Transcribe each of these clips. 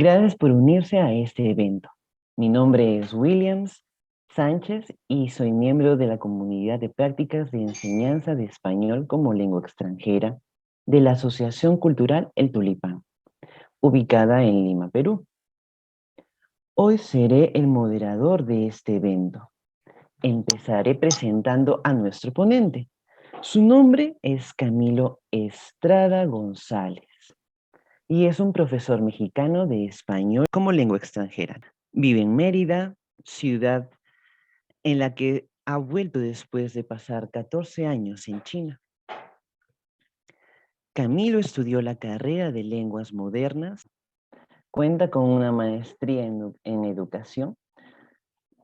Gracias por unirse a este evento. Mi nombre es Williams Sánchez y soy miembro de la comunidad de prácticas de enseñanza de español como lengua extranjera de la Asociación Cultural El Tulipán, ubicada en Lima, Perú. Hoy seré el moderador de este evento. Empezaré presentando a nuestro ponente. Su nombre es Camilo Estrada González y es un profesor mexicano de español como lengua extranjera. Vive en Mérida, ciudad en la que ha vuelto después de pasar 14 años en China. Camilo estudió la carrera de lenguas modernas, cuenta con una maestría en educación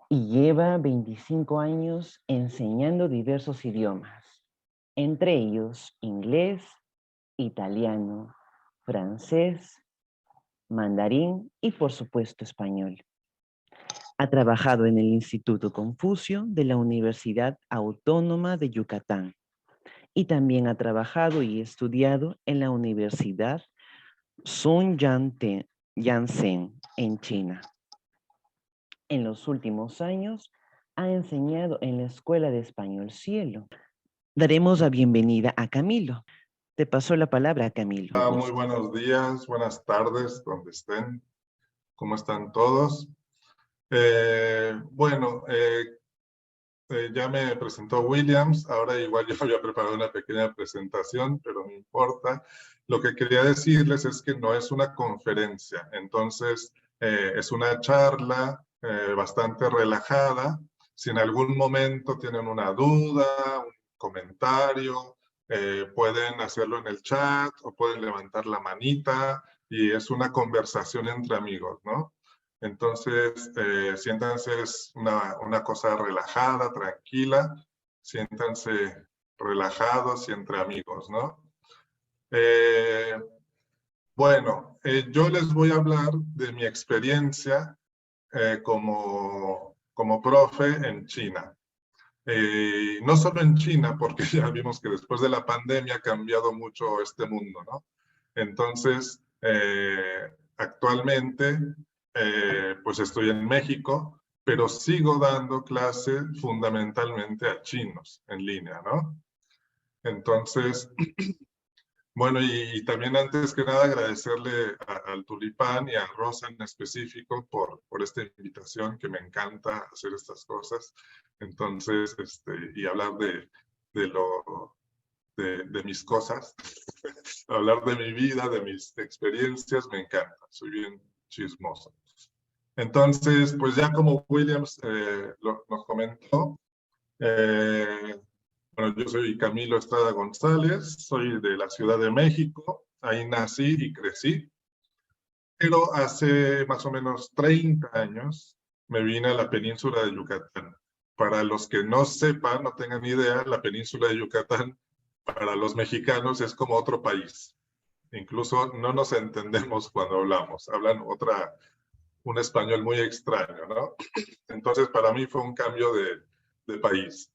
y lleva 25 años enseñando diversos idiomas, entre ellos inglés, italiano, francés, mandarín y por supuesto español. Ha trabajado en el Instituto Confucio de la Universidad Autónoma de Yucatán y también ha trabajado y estudiado en la Universidad Sun Yat-sen en China. En los últimos años ha enseñado en la Escuela de Español Cielo. Daremos la bienvenida a Camilo. Te paso la palabra, Camilo. Muy buenos días, buenas tardes, donde estén. ¿Cómo están todos? Ya me presentó Williams. Ahora igual yo había preparado una pequeña presentación, pero no importa. Lo que quería decirles es que no es una conferencia. Entonces, es una charla bastante relajada. Si en algún momento tienen una duda, un comentario, pueden hacerlo en el chat o pueden levantar la manita y es una conversación entre amigos, ¿no? Entonces, siéntanse, es una cosa relajada, tranquila, siéntanse relajados y entre amigos, ¿no? Yo les voy a hablar de mi experiencia como profe en China. No solo en China, porque ya vimos que después de la pandemia ha cambiado mucho este mundo, ¿no? Entonces, actualmente, pues estoy en México, pero sigo dando clase fundamentalmente a chinos en línea, ¿no? Entonces, bueno, y también antes que nada agradecerle al Tulipán y a Rosa en específico por esta invitación, que me encanta hacer estas cosas. Entonces, y hablar de mis cosas, hablar de mi vida, de mis experiencias, me encanta. Soy bien chismoso. Entonces, pues ya como Williams nos comentó, bueno, yo soy Camilo Estrada González, soy de la Ciudad de México, ahí nací y crecí, pero hace más o menos 30 años me vine a la península de Yucatán. Para los que no sepan, no tengan idea, la península de Yucatán para los mexicanos es como otro país. Incluso no nos entendemos cuando hablamos, hablan un español muy extraño, ¿no? Entonces para mí fue un cambio de país.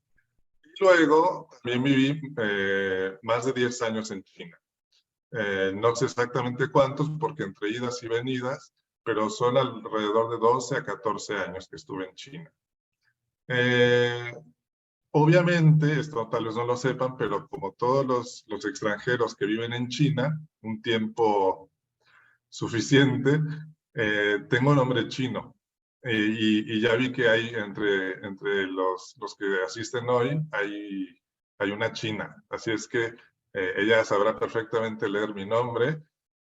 Luego también viví más de 10 años en China. No sé exactamente cuántos, porque entre idas y venidas, pero son alrededor de 12 a 14 años que estuve en China. Obviamente, esto tal vez no lo sepan, pero como todos los extranjeros que viven en China, un tiempo suficiente, tengo nombre chino. Y ya vi que hay entre los que asisten hoy, hay una china. Así es que ella sabrá perfectamente leer mi nombre.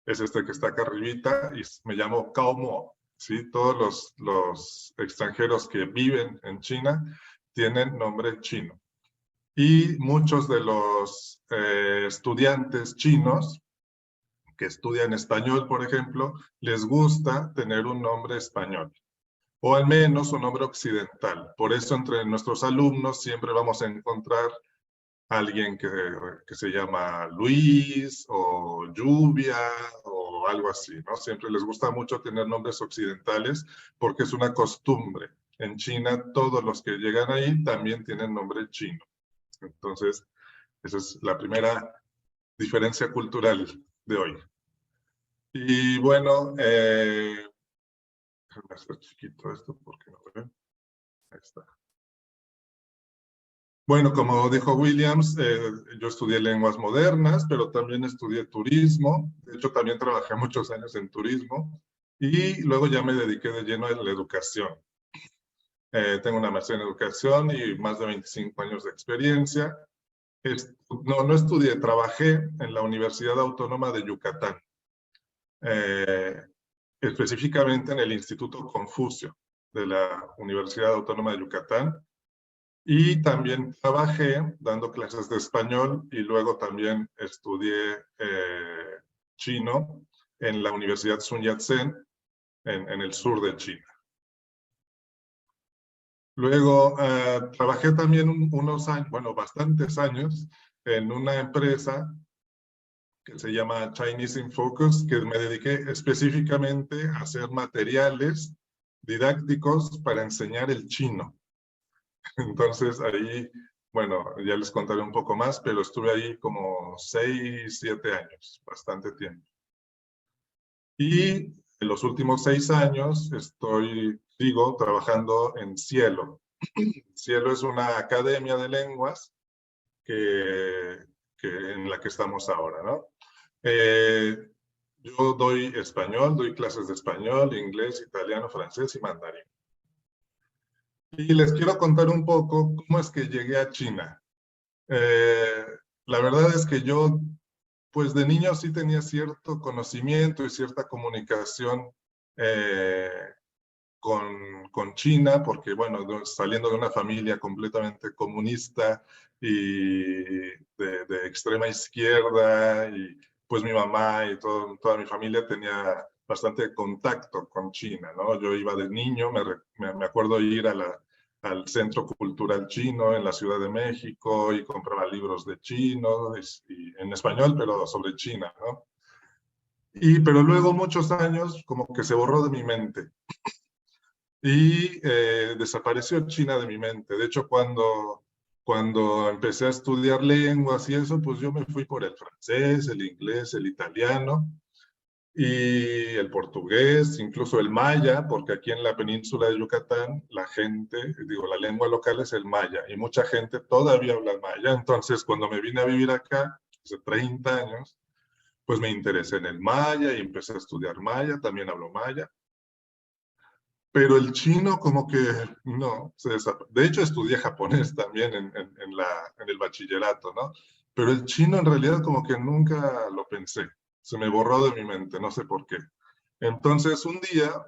Es este que está acá arribita y me llamo Cao Mo. ¿Sí? Todos los extranjeros que viven en China tienen nombre chino. Y muchos de los estudiantes chinos que estudian español, por ejemplo, les gusta tener un nombre español, o al menos un nombre occidental. Por eso entre nuestros alumnos siempre vamos a encontrar a alguien que se llama Luis, o Lluvia, o algo así, ¿no? Siempre les gusta mucho tener nombres occidentales, porque es una costumbre. En China, todos los que llegan ahí también tienen nombre chino. Entonces, esa es la primera diferencia cultural de hoy. Y bueno, déjame hacer chiquito esto porque no veo. Ahí está. Bueno, como dijo Williams, yo estudié lenguas modernas, pero también estudié turismo. De hecho, también trabajé muchos años en turismo. Y luego ya me dediqué de lleno a la educación. Tengo una maestría en educación y más de 25 años de experiencia. No estudié, trabajé en la Universidad Autónoma de Yucatán, eh, específicamente en el Instituto Confucio de la Universidad Autónoma de Yucatán. Y también trabajé dando clases de español y luego también estudié chino en la Universidad Sun Yat-sen en el sur de China. Luego trabajé también unos años, bueno, bastantes años en una empresa que se llama Chinese in Focus, que me dediqué específicamente a hacer materiales didácticos para enseñar el chino. Entonces ahí, bueno, ya les contaré un poco más, pero estuve ahí como 6, 7 años, bastante tiempo. Y en los últimos 6 años sigo trabajando en Cielo. Cielo es una academia de lenguas en la que estamos ahora, ¿no? Yo doy español, doy clases de español, inglés, italiano, francés y mandarín. Y les quiero contar un poco cómo es que llegué a China. La verdad es que yo, pues de niño sí tenía cierto conocimiento y cierta comunicación con China, porque bueno, saliendo de una familia completamente comunista y de extrema izquierda, y pues mi mamá y toda mi familia tenía bastante contacto con China, ¿no? Yo iba de niño, me acuerdo ir al Centro Cultural Chino en la Ciudad de México y compraba libros de chino, y en español, pero sobre China, ¿no? Pero luego muchos años como que se borró de mi mente. Y desapareció China de mi mente. De hecho, cuando empecé a estudiar lenguas y eso, pues yo me fui por el francés, el inglés, el italiano y el portugués, incluso el maya, porque aquí en la península de Yucatán la gente, digo, la lengua local es el maya y mucha gente todavía habla maya. Entonces, cuando me vine a vivir acá, hace 30 años, pues me interesé en el maya y empecé a estudiar maya, también hablo maya. Pero el chino como que no, de hecho estudié japonés también en el bachillerato, ¿no? Pero el chino en realidad como que nunca lo pensé, se me borró de mi mente, no sé por qué. Entonces un día,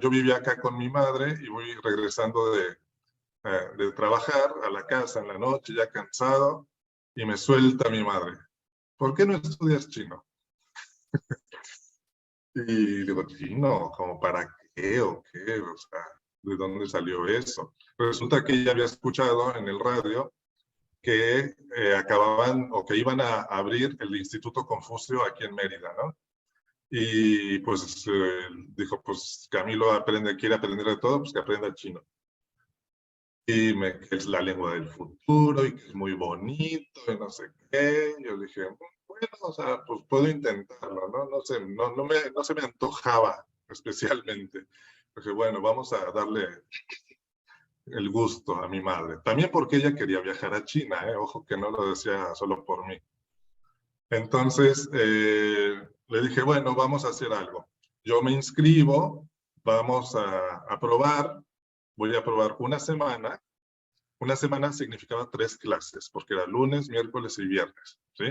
yo vivía acá con mi madre y voy regresando de trabajar a la casa en la noche, ya cansado, y me suelta mi madre, ¿por qué no estudias chino? Y digo, chino, ¿como para qué o qué? O sea, ¿de dónde salió eso? Resulta que ella había escuchado en el radio que acababan o que iban a abrir el Instituto Confucio aquí en Mérida, ¿no? Y pues dijo, pues Camilo quiere aprender de todo, pues que aprenda chino. Que es la lengua del futuro y que es muy bonito y no sé qué. Yo dije, bueno, o sea, pues puedo intentarlo, ¿no? No sé, no se me antojaba especialmente. Dije, bueno, vamos a darle el gusto a mi madre. También porque ella quería viajar a China, ¿eh? Ojo que no lo decía solo por mí. Entonces, le dije, bueno, vamos a hacer algo. Yo me inscribo, vamos a probar, voy a probar una semana. Una semana significaba 3 clases, porque era lunes, miércoles y viernes, ¿sí?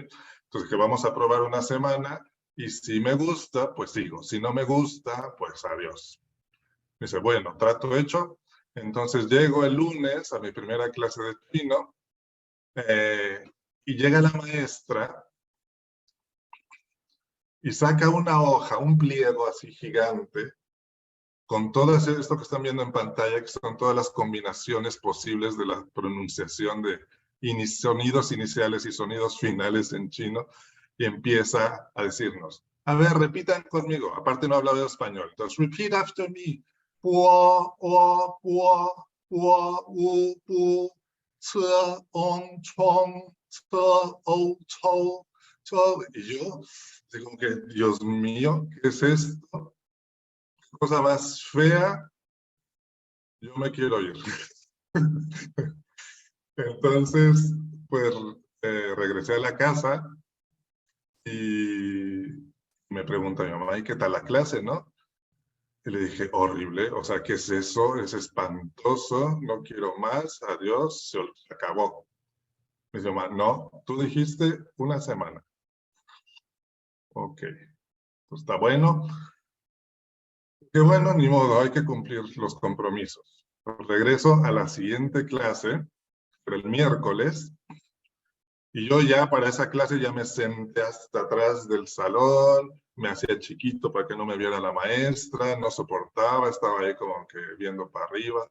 Entonces, que vamos a probar una semana y si me gusta, pues sigo. Si no me gusta, pues adiós. Me dice, bueno, trato hecho. Entonces llego el lunes a mi primera clase de chino y llega la maestra y saca una hoja, un pliego así gigante, con todo esto que están viendo en pantalla, que son todas las combinaciones posibles de la pronunciación de sonidos iniciales y sonidos finales en chino, y empieza a decirnos, a ver, repitan conmigo, aparte no hablaba español, entonces, repeat after me, puo, o, puo, puo, u, pu, ce, on, chong, ce, o, chou, Y yo, digo que, Dios mío, ¿qué es esto? ¿Qué cosa más fea? Yo me quiero ir. Entonces, pues regresé a la casa y me pregunta mi mamá, ¿y qué tal la clase, no? Y le dije, horrible, o sea, ¿qué es eso? Es espantoso, no quiero más, adiós, se acabó. Me dice, mamá, no, tú dijiste una semana. Ok, pues está bueno. Qué bueno, ni modo, hay que cumplir los compromisos. Regreso a la siguiente clase, pero el miércoles, y yo ya para esa clase ya me senté hasta atrás del salón, me hacía chiquito para que no me viera la maestra, no soportaba, estaba ahí como que viendo para arriba.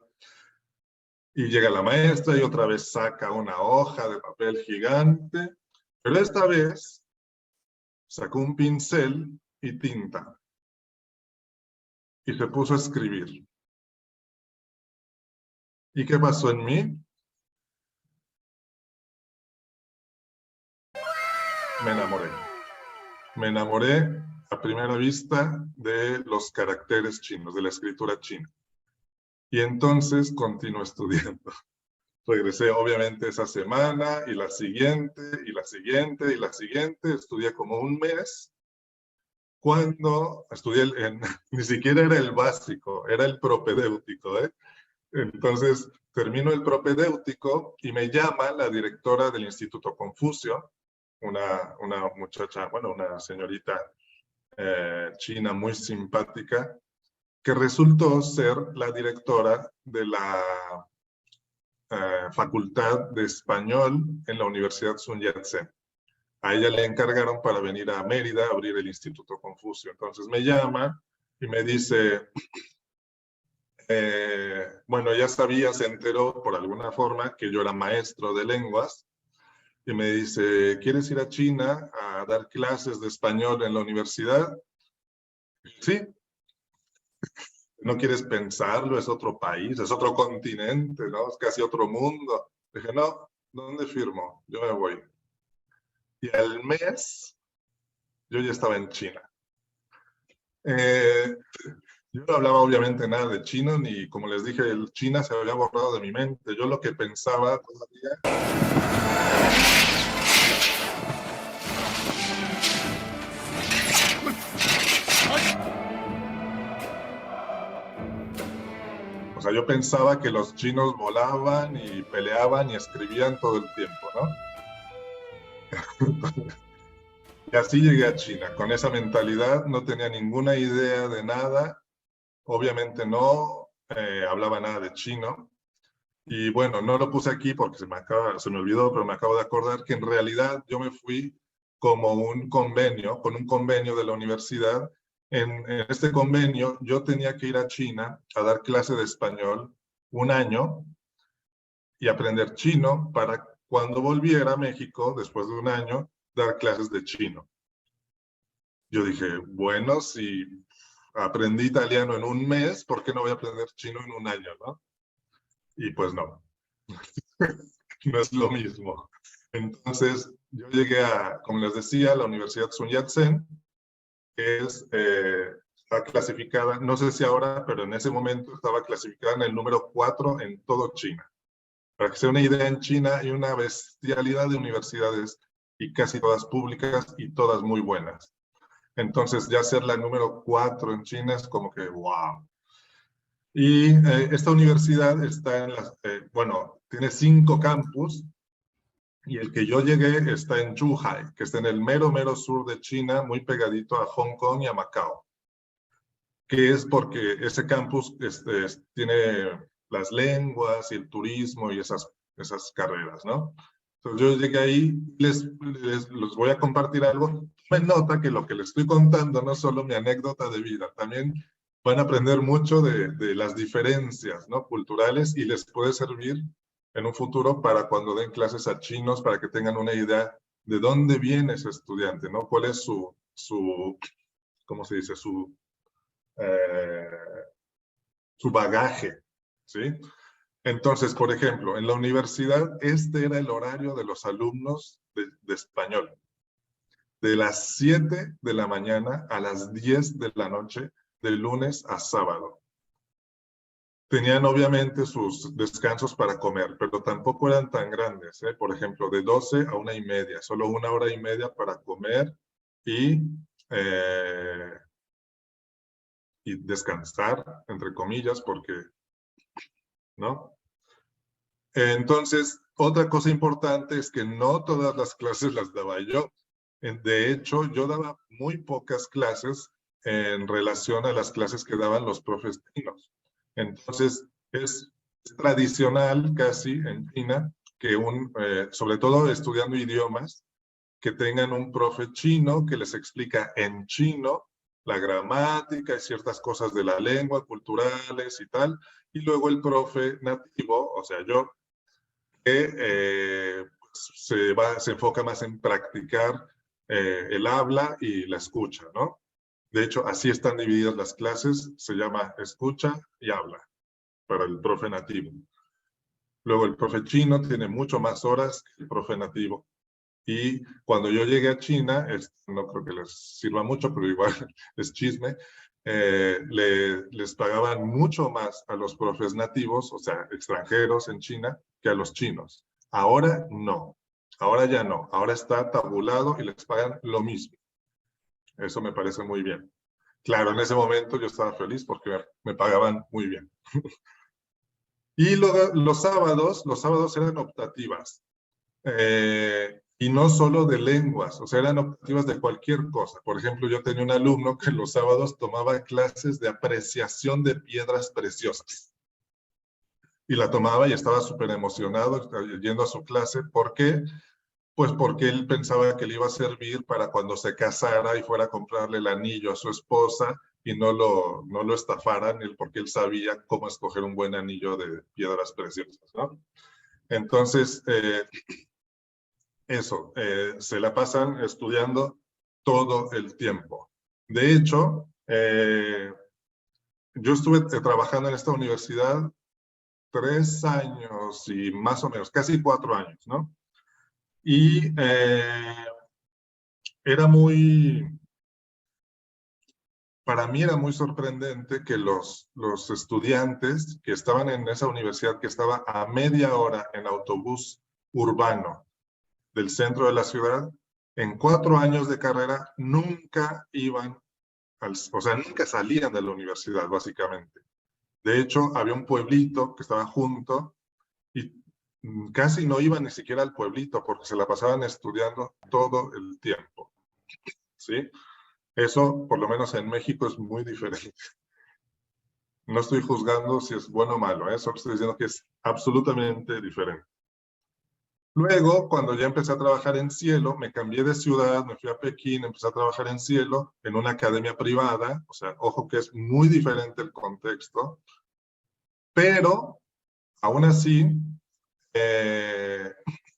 Y llega la maestra y otra vez saca una hoja de papel gigante, pero esta vez sacó un pincel y tinta y se puso a escribir. ¿Y qué pasó en mí? Me enamoré. Me enamoré a primera vista de los caracteres chinos, de la escritura china. Y entonces continué estudiando. Regresé obviamente esa semana y la siguiente y la siguiente y la siguiente. Estudié como un mes. Cuando estudié, ni siquiera era el básico, era el propedéutico, ¿eh? Entonces termino el propedéutico y me llama la directora del Instituto Confucio, una muchacha, bueno, una señorita china muy simpática, que resultó ser la directora de la Facultad de Español en la Universidad Sun Yat-sen. A ella le encargaron para venir a Mérida a abrir el Instituto Confucio. Entonces me llama y me dice, bueno, ya sabía, se enteró por alguna forma que yo era maestro de lenguas y me dice, ¿quieres ir a China a dar clases de español en la universidad? Sí. No quieres pensarlo, es otro país, es otro continente, ¿no? Es casi otro mundo. Dije, no, ¿dónde firmo? Yo me voy. Y al mes, yo ya estaba en China. Eh, yo no hablaba obviamente nada de chino, ni como les dije, el China se había borrado de mi mente. Yo lo que pensaba todavía... O sea, yo pensaba que los chinos volaban y peleaban y escribían todo el tiempo, ¿no? Y así llegué a China, con esa mentalidad, no tenía ninguna idea de nada, obviamente no hablaba nada de chino, y bueno, no lo puse aquí porque se me olvidó, pero me acabo de acordar que en realidad yo me fui como un convenio, con un convenio de la universidad. En este convenio yo tenía que ir a China a dar clase de español un año y aprender chino para cuando volviera a México, después de un año, dar clases de chino. Yo dije, bueno, si aprendí italiano en un mes, ¿por qué no voy a aprender chino en un año, no? Y pues no, no es lo mismo. Entonces, yo llegué a, como les decía, a la Universidad Sun Yat-sen, que está clasificada, no sé si ahora, pero en ese momento estaba clasificada en el número 4 en todo China. Para que sea una idea, en China hay una bestialidad de universidades y casi todas públicas y todas muy buenas. Entonces, ya ser la número 4 en China es como que, wow. Y esta universidad está en las, bueno, tiene 5 campus y el que yo llegué está en Zhuhai, que está en el mero sur de China, muy pegadito a Hong Kong y a Macao, que es porque ese campus tiene las lenguas y el turismo y esas carreras, ¿no? Entonces yo llegué ahí, les voy a compartir algo. Me nota que lo que les estoy contando no es solo mi anécdota de vida, también van a aprender mucho de las diferencias, ¿no?, culturales, y les puede servir en un futuro para cuando den clases a chinos, para que tengan una idea de dónde viene ese estudiante, ¿no? Cuál es ¿cómo se dice? Eh, su bagaje, ¿sí? Entonces, por ejemplo, en la universidad, este era el horario de los alumnos de español. de las 7 de la mañana a las 10 de la noche, de lunes a sábado. Tenían obviamente sus descansos para comer, pero tampoco eran tan grandes, ¿eh? Por ejemplo, de 12 a 1:30, solo 1 hora y media para comer y descansar, entre comillas, porque, ¿no? Entonces, otra cosa importante es que no todas las clases las daba yo. De hecho, yo daba muy pocas clases en relación a las clases que daban los profes chinos. Entonces, es tradicional casi en China que sobre todo estudiando idiomas, que tengan un profe chino que les explica en chino la gramática y ciertas cosas de la lengua, culturales y tal, y luego el profe nativo, o sea, yo, que se enfoca más en practicar el habla y la escucha, ¿no? De hecho, así están divididas las clases, se llama escucha y habla para el profe nativo. Luego el profe chino tiene mucho más horas que el profe nativo. Y cuando yo llegué a China, no creo que les sirva mucho, pero igual es chisme, les pagaban mucho más a los profes nativos, o sea, extranjeros en China, que a los chinos. Ahora no, ahora ya no, ahora está tabulado y les pagan lo mismo. Eso me parece muy bien. Claro, en ese momento yo estaba feliz porque me pagaban muy bien. Y los sábados eran optativas. Y no solo de lenguas, o sea, eran optativas de cualquier cosa. Por ejemplo, yo tenía un alumno que los sábados tomaba clases de apreciación de piedras preciosas. Y la tomaba y estaba súper emocionado yendo a su clase. ¿Por qué? Pues porque él pensaba que le iba a servir para cuando se casara y fuera a comprarle el anillo a su esposa y no lo estafaran, porque él sabía cómo escoger un buen anillo de piedras preciosas, ¿no? Entonces, eso, se la pasan estudiando todo el tiempo. De hecho, yo estuve trabajando en esta universidad 3 años y más o menos, casi 4 años, ¿no? Y para mí era muy sorprendente que los estudiantes que estaban en esa universidad, que estaba a media hora en autobús urbano del centro de la ciudad, en 4 años de carrera nunca iban, o sea, nunca salían de la universidad, básicamente. De hecho, había un pueblito que estaba junto y casi no iban ni siquiera al pueblito porque se la pasaban estudiando todo el tiempo, ¿sí? Eso, por lo menos en México, es muy diferente. No estoy juzgando si es bueno o malo, ¿eh? Solo estoy diciendo que es absolutamente diferente. Luego, cuando ya empecé a trabajar en Cielo, me cambié de ciudad, me fui a Pekín, empecé a trabajar en Cielo, en una academia privada, o sea, ojo que es muy diferente el contexto, pero aún así,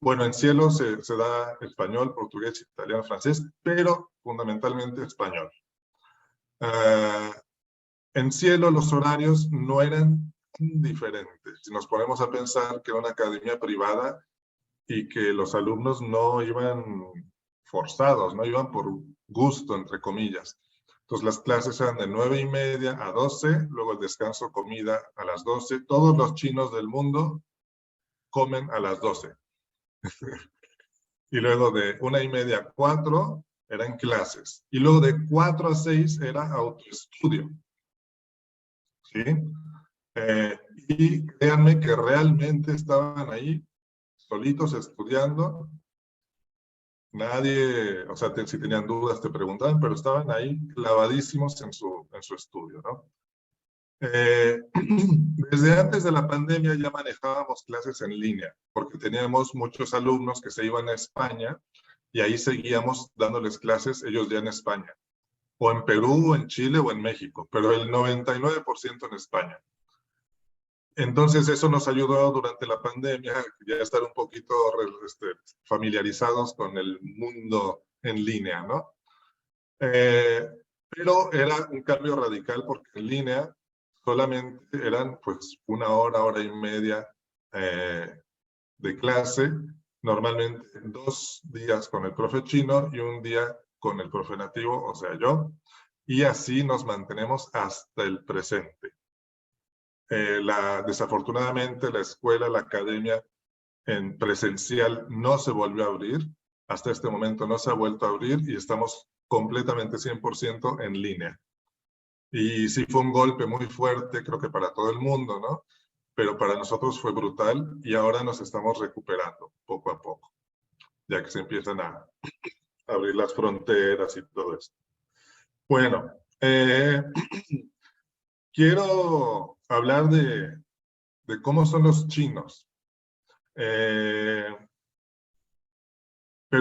bueno, en Cielo se da español, portugués, italiano, francés, pero fundamentalmente español. En Cielo los horarios no eran diferentes. Si nos ponemos a pensar que era una academia privada, y que los alumnos no iban forzados, no iban por gusto, entre comillas. Entonces las clases eran de 9:30 a 12, luego el descanso, comida a las 12. Todos los chinos del mundo comen a las 12. Y luego de 1:30 a 4 eran clases. Y luego de 4 a 6 era autoestudio. ¿Sí? Y créanme que realmente estaban ahí solitos estudiando. Nadie, o sea, si tenían dudas te preguntaban, pero estaban ahí clavadísimos en su estudio, ¿no? Desde antes de la pandemia ya manejábamos clases en línea, porque teníamos muchos alumnos que se iban a España y ahí seguíamos dándoles clases, ellos ya en España, o en Perú, o en Chile, o en México, pero el 99% en España. Entonces eso nos ayudó durante la pandemia ya a estar un poquito familiarizados con el mundo en línea, ¿no? Pero era un cambio radical porque en línea solamente eran pues 1 hora, 1 hora y media de clase, normalmente 2 días con el profe chino y 1 día con el profe nativo, o sea, yo, y así nos mantenemos hasta el presente. Desafortunadamente, la escuela, la academia en presencial no se volvió a abrir. Hasta este momento no se ha vuelto a abrir y estamos completamente 100% en línea. Y sí fue un golpe muy fuerte, creo que para todo el mundo, ¿no? Pero para nosotros fue brutal y ahora nos estamos recuperando poco a poco, ya que se empiezan a abrir las fronteras y todo esto. Bueno, quiero hablar de cómo son los chinos. Pero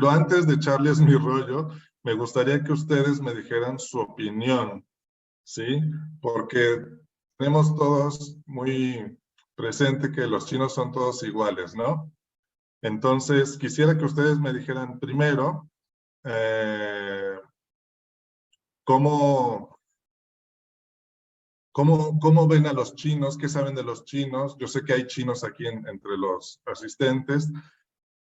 antes de echarles mi rollo, me gustaría que ustedes me dijeran su opinión, ¿sí? Porque tenemos todos muy presente que los chinos son todos iguales, ¿no? Entonces, quisiera que ustedes me dijeran primero cómo ven a los chinos, qué saben de los chinos. Yo sé que hay chinos aquí entre los asistentes,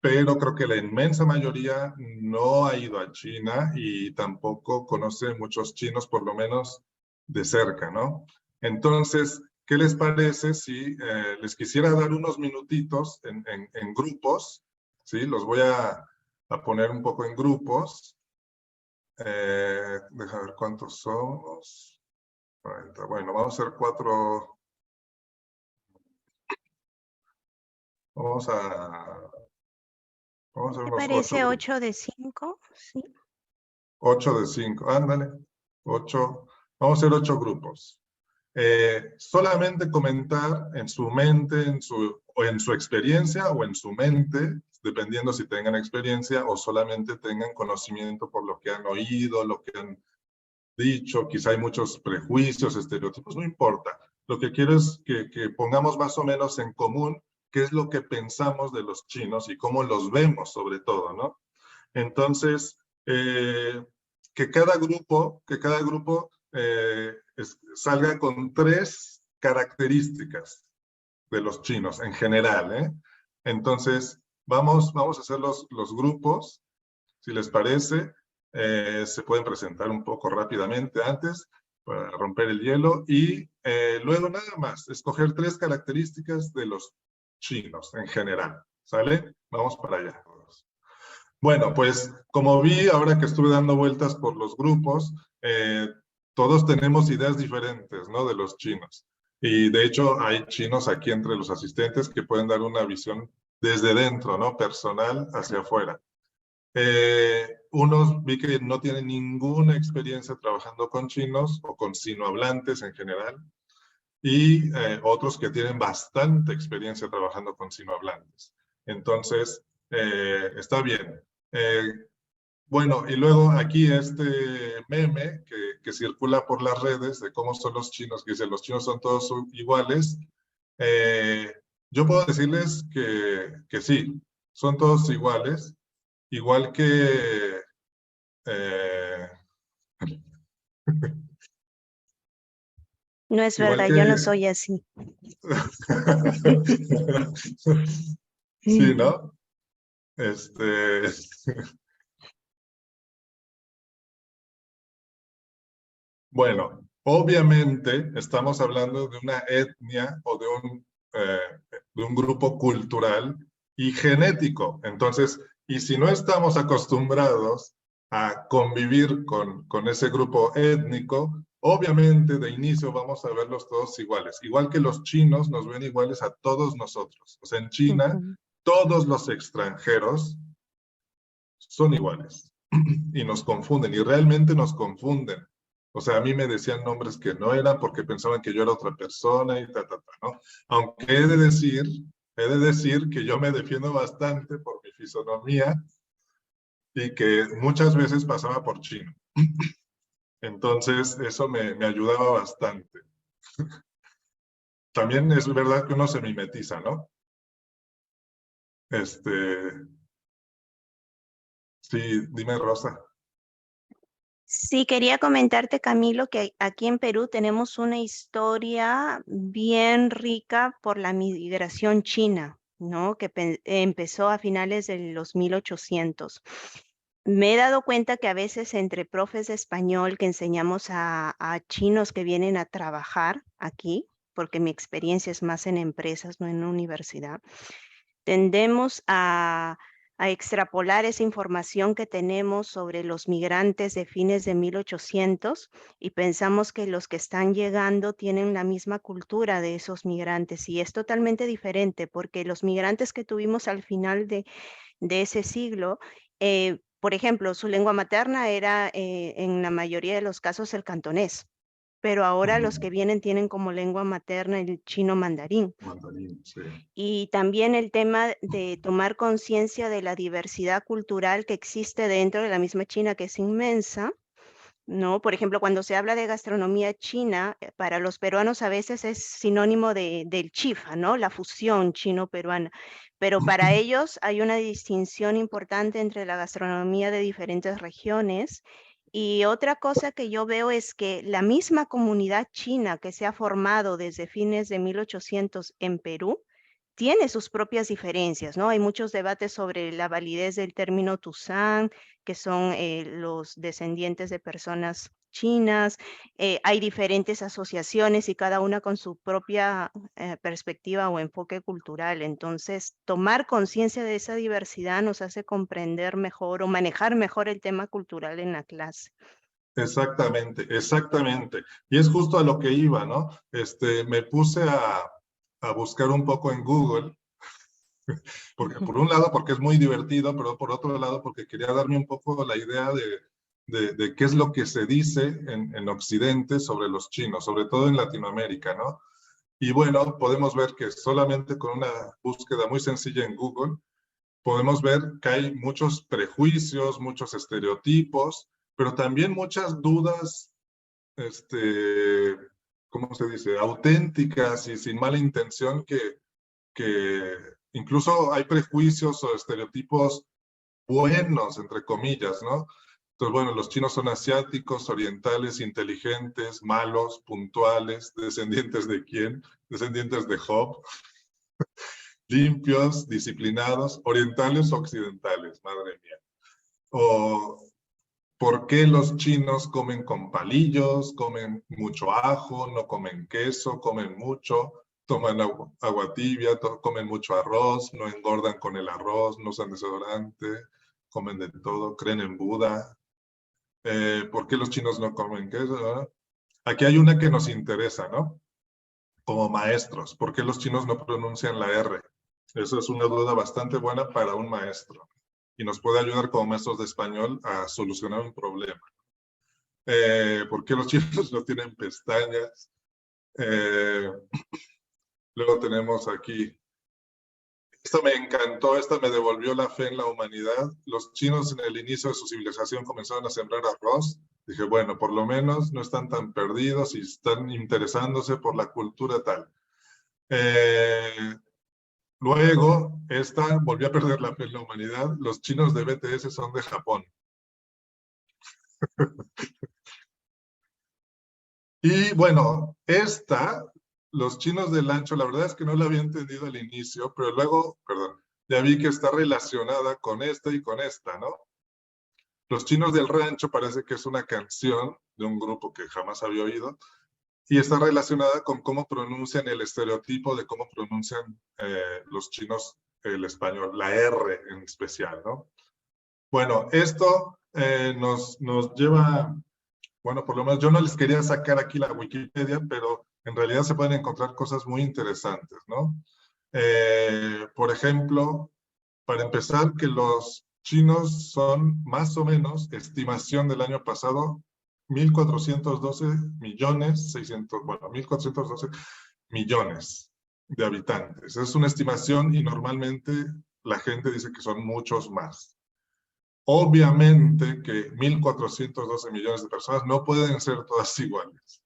pero creo que la inmensa mayoría no ha ido a China y tampoco conoce muchos chinos, por lo menos de cerca, ¿no? Entonces, ¿qué les parece si les quisiera dar unos minutitos en grupos? ¿Sí? Los voy a poner un poco en grupos. Deja ver cuántos somos. 40. Bueno, vamos a hacer 4. Vamos a ver ¿Te unos 8 parece grupos. 8 de 5? Sí. 8 de 5, ándale. 8. Vamos a hacer 8 grupos. Solamente comentar en su mente, o en su experiencia o en su mente, dependiendo si tengan experiencia o solamente tengan conocimiento por lo que han oído, lo que han dicho. Quizá hay muchos prejuicios, estereotipos, no importa. Lo que quiero es que pongamos más o menos en común qué es lo que pensamos de los chinos y cómo los vemos sobre todo, ¿no? Entonces, que cada grupo salga con 3 características de los chinos en general, ¿eh? Entonces, vamos a hacer los grupos, si les parece. Se pueden presentar un poco rápidamente antes para romper el hielo y luego nada más, escoger 3 características de los chinos en general, ¿sale? Vamos para allá. Bueno, pues como vi ahora que estuve dando vueltas por los grupos, todos tenemos ideas diferentes, ¿no? De los chinos. Y de hecho hay chinos aquí entre los asistentes que pueden dar una visión desde dentro, ¿no? Personal hacia afuera. Unos vi que no tienen ninguna experiencia trabajando con chinos o con sinohablantes en general. Y otros que tienen bastante experiencia trabajando con sinohablantes. Entonces, está bien. Bueno, y luego aquí este meme que circula por las redes de cómo son los chinos, que dice los chinos son todos iguales. Yo puedo decirles que sí, son todos iguales, igual que... No es igual verdad, que... yo no soy así. Sí, ¿no? Bueno, obviamente estamos hablando de una etnia o de un grupo cultural y genético. Entonces, y si no estamos acostumbrados a convivir con ese grupo étnico, obviamente de inicio vamos a verlos todos iguales. Igual que los chinos nos ven iguales a todos nosotros. O sea, en China, todos los extranjeros son iguales y nos confunden, y realmente nos confunden. O sea, a mí me decían nombres que no eran porque pensaban que yo era otra persona y ¿no? Aunque he de decir que yo me defiendo bastante por mi fisonomía y que muchas veces pasaba por chino. Entonces, eso me ayudaba bastante. También es verdad que uno se mimetiza, ¿no? Sí, dime, Rosa. Sí, quería comentarte, Camilo, que aquí en Perú tenemos una historia bien rica por la migración china, ¿no? Que empezó a finales de los 1800. me he dado cuenta que a veces entre profes de español que enseñamos a chinos que vienen a trabajar aquí, porque mi experiencia es más en empresas, no en la universidad, tendemos a extrapolar esa información que tenemos sobre los migrantes de fines de 1800 y pensamos que los que están llegando tienen la misma cultura de esos migrantes y es totalmente diferente porque los migrantes que tuvimos al final de ese siglo, por ejemplo, su lengua materna era en la mayoría de los casos el cantonés, pero ahora los que vienen tienen como lengua materna el chino mandarín. Mandarín, sí. Y también el tema de tomar conciencia de la diversidad cultural que existe dentro de la misma China, que es inmensa, ¿no? Por ejemplo, cuando se habla de gastronomía china, para los peruanos a veces es sinónimo del chifa, ¿no? La fusión chino-peruana. Pero para ellos hay una distinción importante entre la gastronomía de diferentes regiones. Y otra cosa que yo veo es que la misma comunidad china que se ha formado desde fines de 1800 en Perú, tiene sus propias diferencias, ¿no? Hay muchos debates sobre la validez del término Tuzán, que son los descendientes de personas chinas. Hay diferentes asociaciones y cada una con su propia perspectiva o enfoque cultural. Entonces, tomar conciencia de esa diversidad nos hace comprender mejor o manejar mejor el tema cultural en la clase. Exactamente, exactamente. Y es justo a lo que iba, ¿no? Me puse a buscar un poco en Google, porque por un lado porque es muy divertido, pero por otro lado porque quería darme un poco la idea de qué es lo que se dice en Occidente sobre los chinos, sobre todo en Latinoamérica, ¿no? Y bueno, podemos ver que solamente con una búsqueda muy sencilla en Google, podemos ver que hay muchos prejuicios, muchos estereotipos, pero también muchas dudas, ¿cómo se dice? Auténticas y sin mala intención que incluso hay prejuicios o estereotipos buenos, entre comillas, ¿no? Entonces, bueno, los chinos son asiáticos, orientales, inteligentes, malos, puntuales, descendientes de quién, descendientes de Job, limpios, disciplinados, orientales o occidentales, madre mía. O ¿por qué los chinos comen con palillos, comen mucho ajo, no comen queso, comen mucho, toman agua tibia, comen mucho arroz, no engordan con el arroz, no usan desodorante, comen de todo, creen en Buda? ¿Por qué los chinos no comen queso? Aquí hay una que nos interesa, ¿no? Como maestros, ¿por qué los chinos no pronuncian la R? Esa es una duda bastante buena para un maestro y nos puede ayudar como maestros de español a solucionar un problema. ¿Por qué los chinos no tienen pestañas? Luego tenemos aquí, esto me encantó, esta me devolvió la fe en la humanidad. Los chinos en el inicio de su civilización comenzaron a sembrar arroz. Dije, bueno, por lo menos no están tan perdidos y están interesándose por la cultura tal. Luego, esta volvió a perder la fe en la humanidad. Los chinos de BTS son de Japón. Y bueno, los chinos del ancho, la verdad es que no la había entendido al inicio, pero luego, perdón, ya vi que está relacionada con esta y con esta, ¿no? Los chinos del rancho parece que es una canción de un grupo que jamás había oído y está relacionada con cómo pronuncian el estereotipo de cómo pronuncian los chinos el español, la R en especial, ¿no? Bueno, esto nos lleva, bueno, por lo menos yo no les quería sacar aquí la Wikipedia, pero en realidad se pueden encontrar cosas muy interesantes, ¿no? Por ejemplo, para empezar, que los chinos son más o menos, estimación del año pasado, 1.412 millones, 600, bueno, 1.412 millones de habitantes. Es una estimación y normalmente la gente dice que son muchos más. Obviamente que 1.412 millones de personas no pueden ser todas iguales.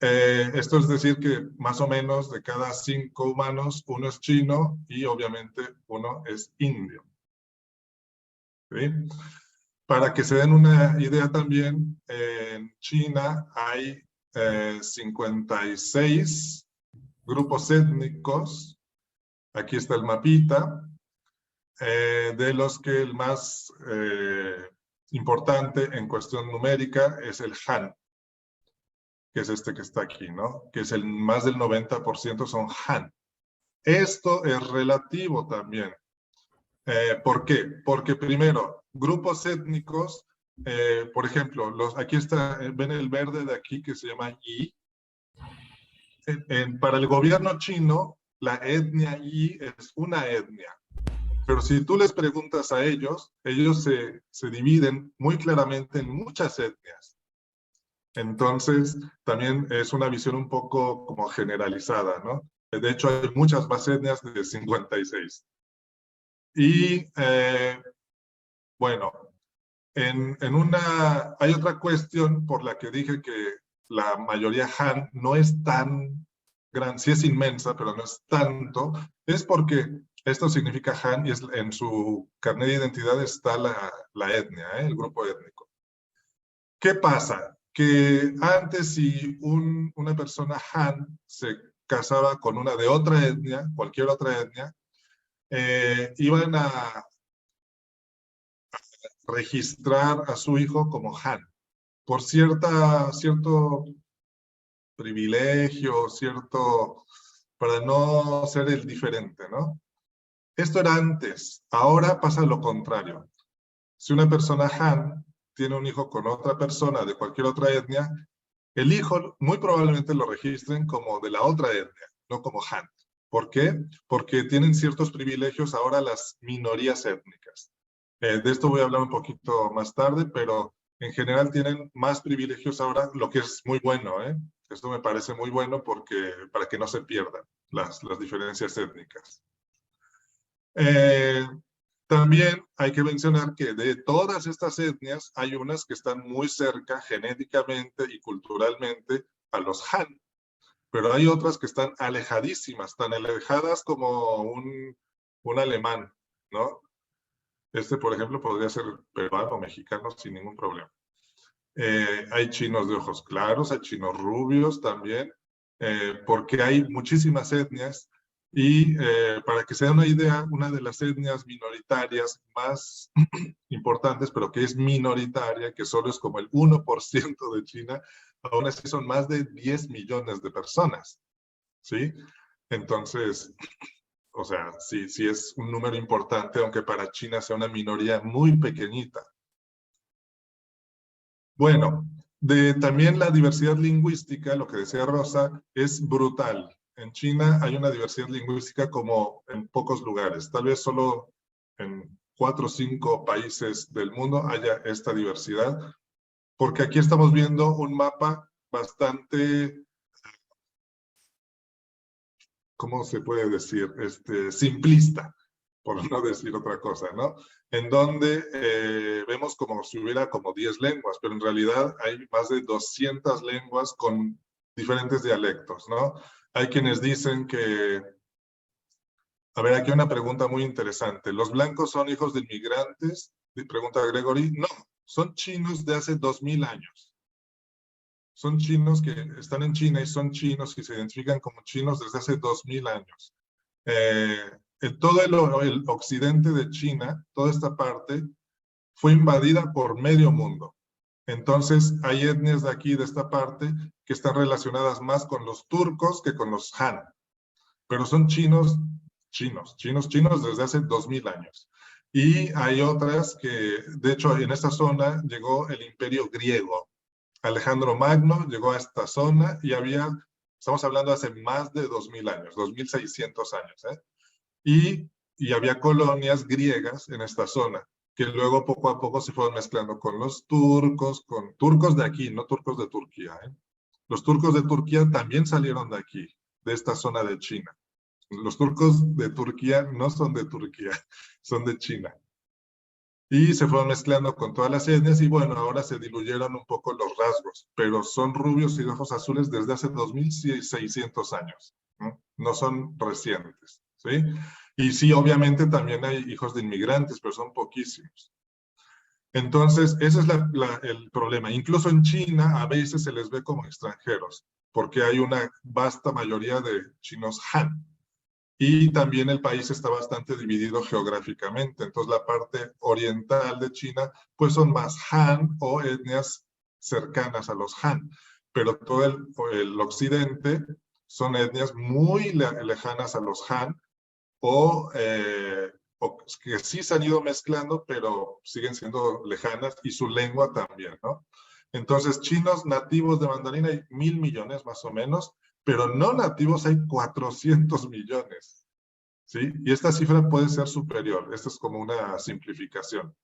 Esto es decir que más o menos de cada 5 humanos, uno es chino y obviamente uno es indio. ¿Sí? Para que se den una idea también, en China hay 56 grupos étnicos. Aquí está el mapita. de los que el más importante en cuestión numérica es el Han, que es este que está aquí, ¿no? Que es el más del 90% son Han. Esto es relativo también. ¿Por qué? Porque primero, grupos étnicos, por ejemplo, aquí está, ven el verde de aquí que se llama Yi. Para el gobierno chino, la etnia Yi es una etnia. Pero si tú les preguntas a ellos, ellos se dividen muy claramente en muchas etnias. Entonces, también es una visión un poco como generalizada, ¿no? De hecho, hay muchas más etnias de 56. Y, bueno, hay otra cuestión por la que dije que la mayoría Han no es tan gran, sí es inmensa, pero no es tanto, es porque esto significa Han y en su carnet de identidad está la etnia, el grupo étnico. ¿Qué pasa? Que antes si una persona Han se casaba con una de otra etnia, cualquier otra etnia, iban a registrar a su hijo como Han, por cierto privilegio, para no ser el diferente, ¿no? Esto era antes, ahora pasa lo contrario. Si una persona Han tiene un hijo con otra persona de cualquier otra etnia, el hijo muy probablemente lo registren como de la otra etnia, no como Han. ¿Por qué? Porque tienen ciertos privilegios ahora las minorías étnicas. De esto voy a hablar un poquito más tarde, pero en general tienen más privilegios ahora, lo que es muy bueno, ¿eh? Esto me parece muy bueno para que no se pierdan las diferencias étnicas. También hay que mencionar que de todas estas etnias hay unas que están muy cerca genéticamente y culturalmente a los Han, pero hay otras que están alejadísimas, tan alejadas como un alemán, ¿no? Este, por ejemplo, podría ser peruano o mexicano sin ningún problema. Hay chinos de ojos claros, hay chinos rubios también, porque hay muchísimas etnias. Y para que se den una idea, una de las etnias minoritarias más importantes, pero que es minoritaria, que solo es como el 1% de China, aún así son más de 10 millones de personas, ¿sí? Entonces, o sea, sí es un número importante, aunque para China sea una minoría muy pequeñita. Bueno, también la diversidad lingüística, lo que decía Rosa, es brutal. En China hay una diversidad lingüística como en pocos lugares. Tal vez solo en 4 o 5 países del mundo haya esta diversidad, porque aquí estamos viendo un mapa bastante, ¿cómo se puede decir? Simplista, por no decir otra cosa, ¿no? En donde vemos como si hubiera como 10 lenguas, pero en realidad hay más de 200 lenguas con diferentes dialectos, ¿no? Hay quienes dicen que, a ver, aquí una pregunta muy interesante. ¿Los blancos son hijos de inmigrantes? Pregunta Gregory. No, son chinos de hace 2000 años. Son chinos que están en China y son chinos y se identifican como chinos desde hace 2000 años. Todo el occidente de China, toda esta parte, fue invadida por medio mundo. Entonces, hay etnias de aquí, de esta parte, que están relacionadas más con los turcos que con los Han. Pero son chinos desde hace 2000 años. Y hay otras que, de hecho, en esta zona llegó el imperio griego. Alejandro Magno llegó a esta zona y estamos hablando hace más de 2000 años, 2600 años, ¿eh? Y había colonias griegas en esta zona, que luego poco a poco se fueron mezclando con los turcos, con turcos de aquí, no turcos de Turquía, ¿eh? Los turcos de Turquía también salieron de aquí, de esta zona de China. Los turcos de Turquía no son de Turquía, son de China. Y se fueron mezclando con todas las etnias y bueno, ahora se diluyeron un poco los rasgos, pero son rubios y de ojos azules desde hace 2600 años, ¿no? No son recientes, ¿sí? Y sí, obviamente también hay hijos de inmigrantes, pero son poquísimos. Entonces, ese es el problema. Incluso en China a veces se les ve como extranjeros, porque hay una vasta mayoría de chinos Han. Y también el país está bastante dividido geográficamente. Entonces la parte oriental de China pues son más Han o etnias cercanas a los Han. Pero todo el occidente son etnias muy lejanas a los Han o que sí se han ido mezclando, pero siguen siendo lejanas y su lengua también, ¿no? Entonces, chinos nativos de mandarín hay 1.000 millones más o menos, pero no nativos hay 400 millones, ¿sí? Y esta cifra puede ser superior. Esto es como una simplificación.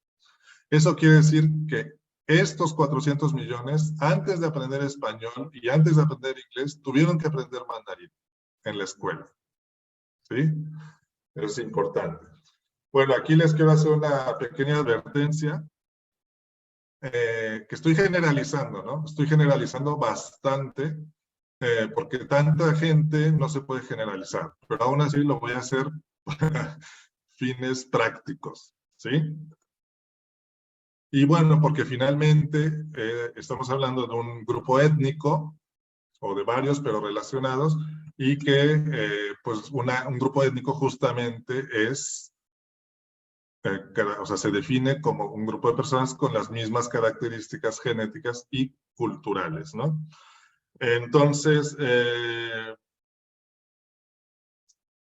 Eso quiere decir que estos 400 millones, antes de aprender español y antes de aprender inglés, tuvieron que aprender mandarín en la escuela, ¿sí? Es importante. Bueno, aquí les quiero hacer una pequeña advertencia, que estoy generalizando, ¿no? Estoy generalizando bastante, porque tanta gente no se puede generalizar, pero aún así lo voy a hacer para fines prácticos, ¿sí? Y bueno, porque finalmente estamos hablando de un grupo étnico, o de varios, pero relacionados, y que pues un grupo étnico justamente es, o sea, se define como un grupo de personas con las mismas características genéticas y culturales, ¿no? Entonces,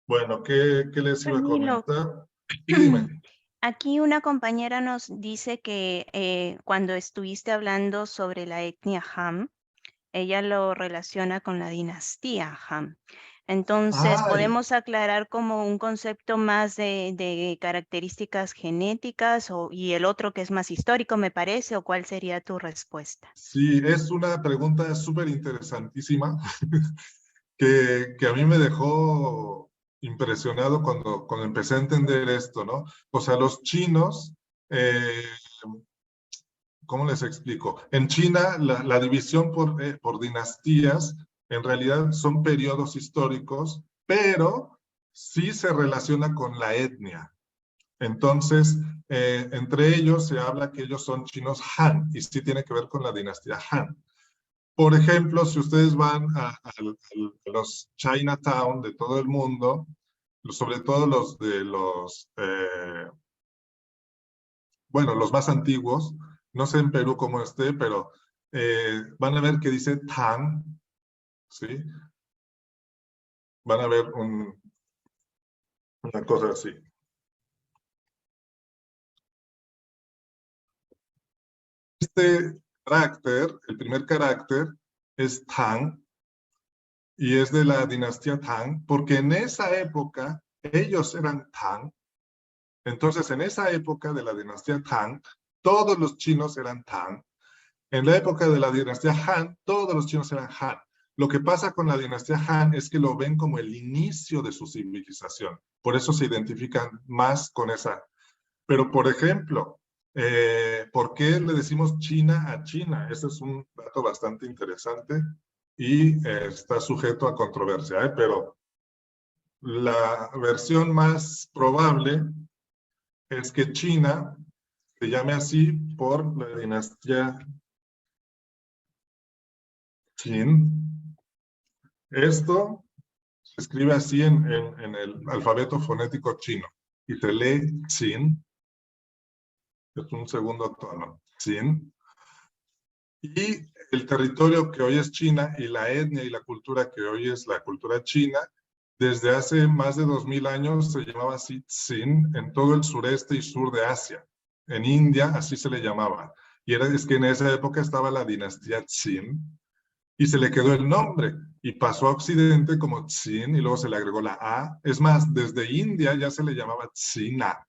bueno, ¿qué les iba a Camilo, comentar? Sí, dime. aquí una compañera nos dice que cuando estuviste hablando sobre la etnia Han, ella lo relaciona con la dinastía Han. Entonces, Ay, ¿podemos aclarar como un concepto más de características genéticas y el otro que es más histórico, me parece, o cuál sería tu respuesta? sí, es una pregunta súper interesantísima que a mí me dejó impresionado cuando empecé a entender esto, ¿no? O sea, los chinos, eh, ¿cómo les explico? En China, la división por dinastías, en realidad son periodos históricos, pero sí se relaciona con la etnia. Entonces, entre ellos se habla que ellos son chinos Han, y sí tiene que ver con la dinastía Han. Por ejemplo, si ustedes van a los Chinatown de todo el mundo, sobre todo los de bueno, los más antiguos, no sé en Perú cómo esté, pero van a ver que dice Tang, ¿sí? Van a ver una cosa así. Este carácter, el primer carácter, es Tang, y es de la dinastía Tang, porque en esa época ellos eran Tang. Entonces, en esa época de la dinastía Tang, todos los chinos eran Tang. En la época de la dinastía Han, todos los chinos eran Han. Lo que pasa con la dinastía Han es que lo ven como el inicio de su civilización. Por eso se identifican más con esa. Pero, por ejemplo, ¿por qué le decimos China a China? Ese es un dato bastante interesante y está sujeto a controversia, pero la versión más probable es que China se llame así por la dinastía Qin. Esto se escribe así en el alfabeto fonético chino y se lee Qin, es un segundo tono, Qin. Y el territorio que hoy es China y la etnia y la cultura que hoy es la cultura china, desde hace más de 2000 años se llamaba así Xin en todo el sureste y sur de Asia. En India así se le llamaba. Y es que en esa época estaba la dinastía Qin y se le quedó el nombre y pasó a Occidente como Qin y luego se le agregó la A. Es más, desde India ya se le llamaba China.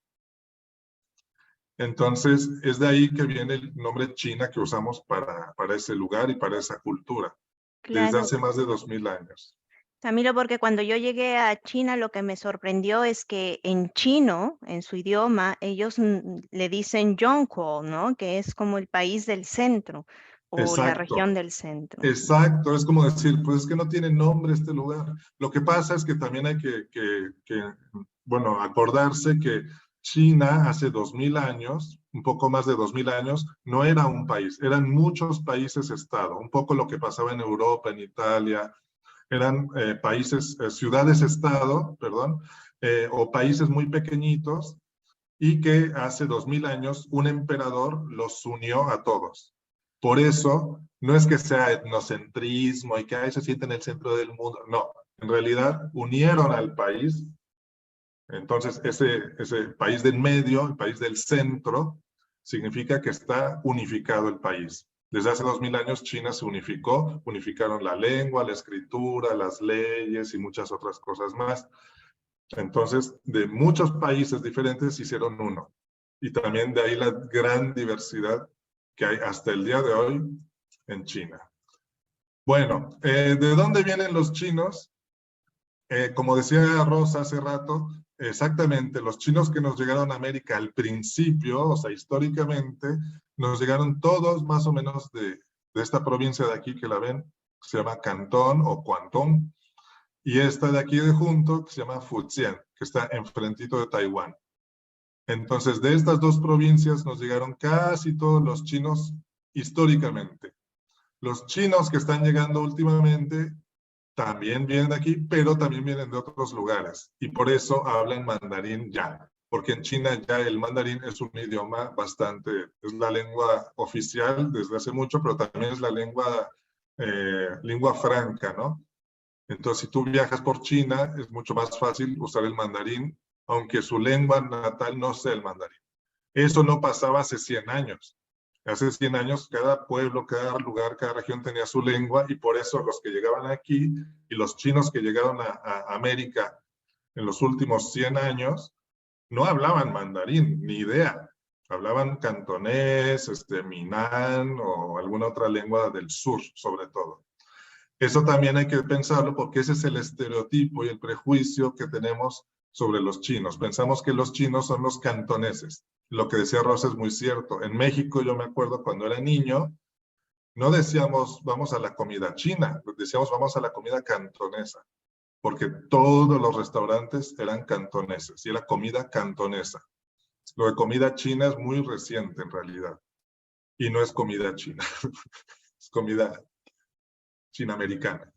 Entonces, es de ahí que viene el nombre China que usamos para ese lugar y para esa cultura, desde Claro, hace más de 2000 años. Camilo, porque cuando yo llegué a China, lo que me sorprendió es que en chino, en su idioma, ellos le dicen Yonko, ¿no? Que es como el país del centro o la región Exacto, del centro. exacto. Es como decir, pues es que no tiene nombre este lugar. Lo que pasa es que también hay bueno, acordarse que China hace 2000 años, un poco más de 2000 años, no era un país, eran muchos países-estado, un poco lo que pasaba en Europa, en Italia, eran ciudades-estado, perdón, o países muy pequeñitos, y que hace 2000 años un emperador los unió a todos. Por eso, no es que sea etnocentrismo y que ahí se siente en el centro del mundo, no, en realidad unieron al país. Entonces, ese país del medio, el país del centro, significa que está unificado el país. Desde hace 2000 años China se unificó, unificaron la lengua, la escritura, las leyes y muchas otras cosas más. Entonces, de muchos países diferentes hicieron uno. Y también de ahí la gran diversidad que hay hasta el día de hoy en China. Bueno, ¿de dónde vienen los chinos? Como decía Rosa hace rato, exactamente, los chinos que nos llegaron a América al principio, o sea, históricamente, nos llegaron todos más o menos de esta provincia de aquí que la ven, que se llama Cantón o Guangdong, y esta de aquí de junto, que se llama Fujian, que está enfrentito de Taiwán. Entonces, de estas dos provincias nos llegaron casi todos los chinos históricamente. Los chinos que están llegando últimamente también vienen de aquí, pero también vienen de otros lugares. Y por eso hablan mandarín ya. Porque en China ya el mandarín es un idioma bastante, es la lengua oficial desde hace mucho, pero también es la lengua franca, ¿no? Entonces, si tú viajas por China, es mucho más fácil usar el mandarín, aunque su lengua natal no sea el mandarín. Eso no pasaba hace 100 años. Hace 100 años cada pueblo, cada lugar, cada región tenía su lengua y por eso los que llegaban aquí y los chinos que llegaron a América en los últimos 100 años no hablaban mandarín, ni idea. Hablaban cantonés, minán o alguna otra lengua del sur, sobre todo. Eso también hay que pensarlo porque ese es el estereotipo y el prejuicio que tenemos sobre los chinos. Pensamos que los chinos son los cantoneses. Lo que decía Rosa es muy cierto. En México, yo me acuerdo cuando era niño, no decíamos vamos a la comida china, decíamos vamos a la comida cantonesa, porque todos los restaurantes eran cantoneses y era comida cantonesa. Lo de comida china es muy reciente en realidad y no es comida china, es comida china-americana.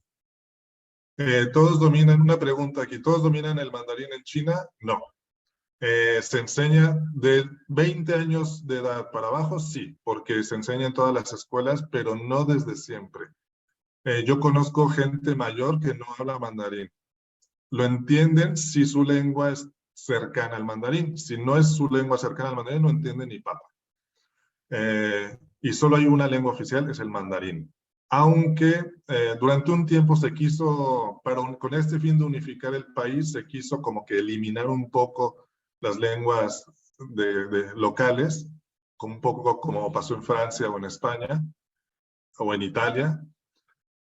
¿Todos dominan, una pregunta aquí, ¿todos dominan el mandarín en China? No. ¿Se enseña de 20 años de edad para abajo? Sí, porque se enseña en todas las escuelas, pero no desde siempre. Yo conozco gente mayor que no habla mandarín. Lo entienden si su lengua es cercana al mandarín. Si no es su lengua cercana al mandarín, no entienden ni papa. Y solo hay una lengua oficial, es el mandarín. Aunque durante un tiempo se quiso, con este fin de unificar el país, se quiso como que eliminar un poco las lenguas locales, un poco como pasó en Francia o en España, o en Italia.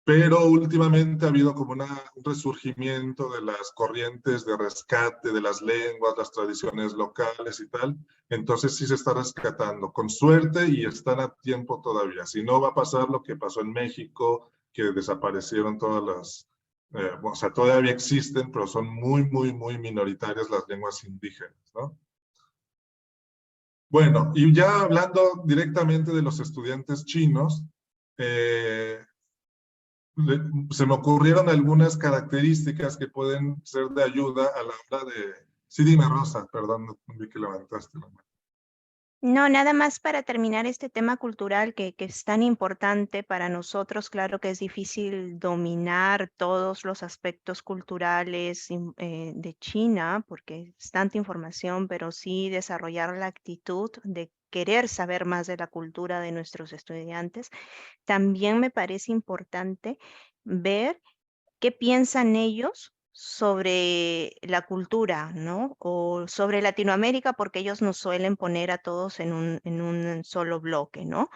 Pero últimamente ha habido como un resurgimiento de las corrientes de rescate de las lenguas, las tradiciones locales y tal. Entonces sí se está rescatando, con suerte, y están a tiempo todavía. Si no, va a pasar lo que pasó en México, que desaparecieron todas las... o sea, todavía existen, pero son muy, muy, muy minoritarias las lenguas indígenas, ¿no? Bueno, y ya hablando directamente de los estudiantes chinos, se me ocurrieron algunas características que pueden ser de ayuda a la hora de... Sí, dime, Rosa, perdón, no vi que levantaste la mano. No, nada más para terminar este tema cultural que es tan importante para nosotros. Claro que es difícil dominar todos los aspectos culturales de China, porque es tanta información, pero sí desarrollar la actitud de querer saber más de la cultura de nuestros estudiantes. También me parece importante ver qué piensan ellos sobre la cultura, ¿no? O sobre Latinoamérica, porque ellos nos suelen poner a todos en un solo bloque, ¿no?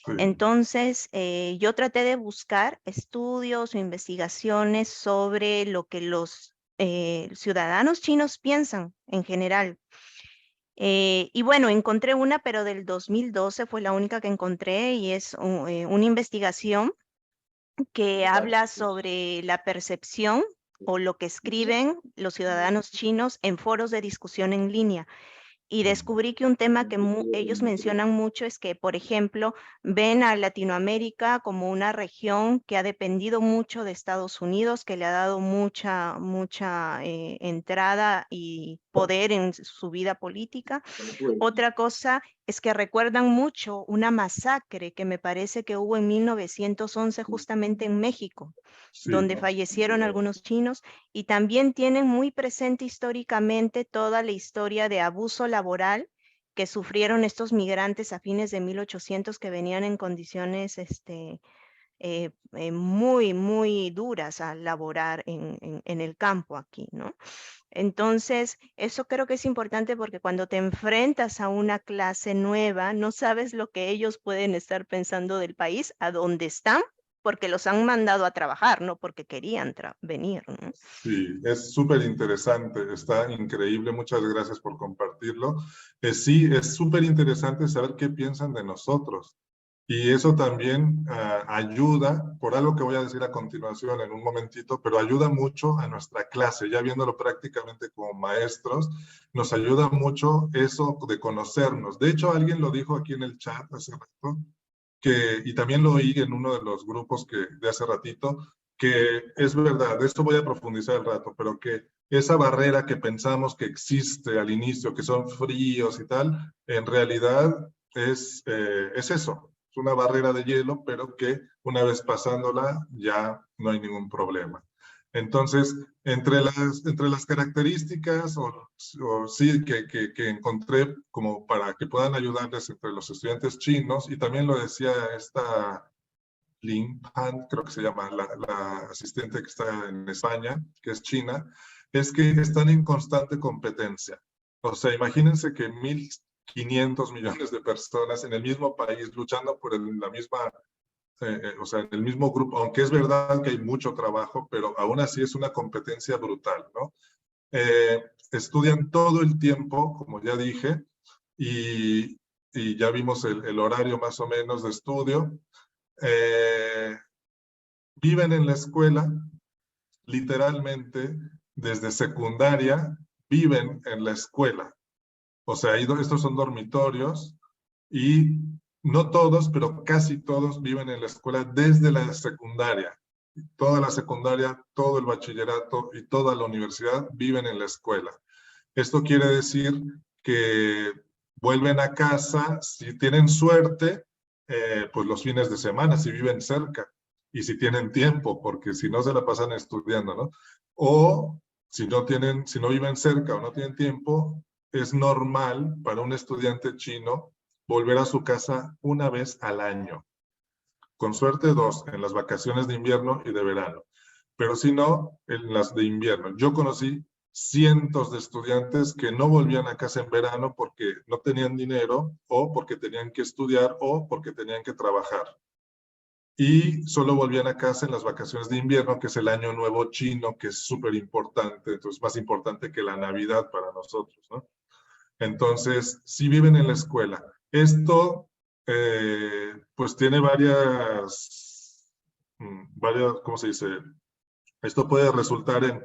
Sí. Entonces, yo traté de buscar estudios o investigaciones sobre lo que los ciudadanos chinos piensan en general. Y bueno, encontré una, pero del 2012 fue la única que encontré, y es una investigación que habla sobre la percepción o lo que escriben los ciudadanos chinos en foros de discusión en línea. Y descubrí que un tema que ellos mencionan mucho es que, por ejemplo, ven a Latinoamérica como una región que ha dependido mucho de Estados Unidos, que le ha dado mucha entrada y poder en su vida política. Otra cosa es que recuerdan mucho una masacre que me parece que hubo en 1911 justamente en México, Sí, donde fallecieron algunos chinos, y también tienen muy presente históricamente toda la historia de abuso laboral que sufrieron estos migrantes a fines de 1800 que venían en condiciones muy duras a laborar en el campo aquí, ¿no? Entonces, eso creo que es importante porque cuando te enfrentas a una clase nueva, no sabes lo que ellos pueden estar pensando del país, a dónde están, porque los han mandado a trabajar, no porque querían venir, ¿no? sí, es súper interesante, está increíble, muchas gracias por compartirlo. Sí, es súper interesante saber qué piensan de nosotros. Y eso también ayuda, por algo que voy a decir a continuación en un momentito, pero ayuda mucho a nuestra clase, ya viéndolo prácticamente como maestros, nos ayuda mucho eso de conocernos. De hecho, alguien lo dijo aquí en el chat hace rato, y también lo oí en uno de los grupos de hace ratito, que es verdad, de esto voy a profundizar el rato, pero que esa barrera que pensamos que existe al inicio, que son fríos y tal, en realidad es eso, es una barrera de hielo, pero que una vez pasándola ya no hay ningún problema. Entonces, entre las características sí que encontré como para que puedan ayudarles entre los estudiantes chinos, y también lo decía esta Lin Pan, creo que se llama, la asistente que está en España, que es china, es que están en constante competencia. O sea, imagínense que 1.500 millones de personas en el mismo país luchando por la misma o sea, en el mismo grupo, aunque es verdad que hay mucho trabajo, pero aún así es una competencia brutal, ¿no? Estudian todo el tiempo, como ya dije, y ya vimos el horario más o menos de estudio. Viven en la escuela, literalmente, desde secundaria, viven en la escuela. O sea, estos son dormitorios y no todos, pero casi todos viven en la escuela desde la secundaria. Toda la secundaria, todo el bachillerato y toda la universidad viven en la escuela. Esto quiere decir que vuelven a casa, si tienen suerte, pues los fines de semana, si viven cerca y si tienen tiempo, porque si no se la pasan estudiando, ¿no? O si no viven cerca o no tienen tiempo, es normal para un estudiante chino volver a su casa una vez al año. Con suerte 2, en las vacaciones de invierno y de verano. Pero si no, en las de invierno. Yo conocí cientos de estudiantes que no volvían a casa en verano porque no tenían dinero o porque tenían que estudiar o porque tenían que trabajar. Y solo volvían a casa en las vacaciones de invierno, que es el año nuevo chino, que es súper importante, entonces más importante que la Navidad para nosotros, ¿no? Entonces, sí viven en la escuela. Esto, pues tiene varias, ¿cómo se dice? Esto puede resultar en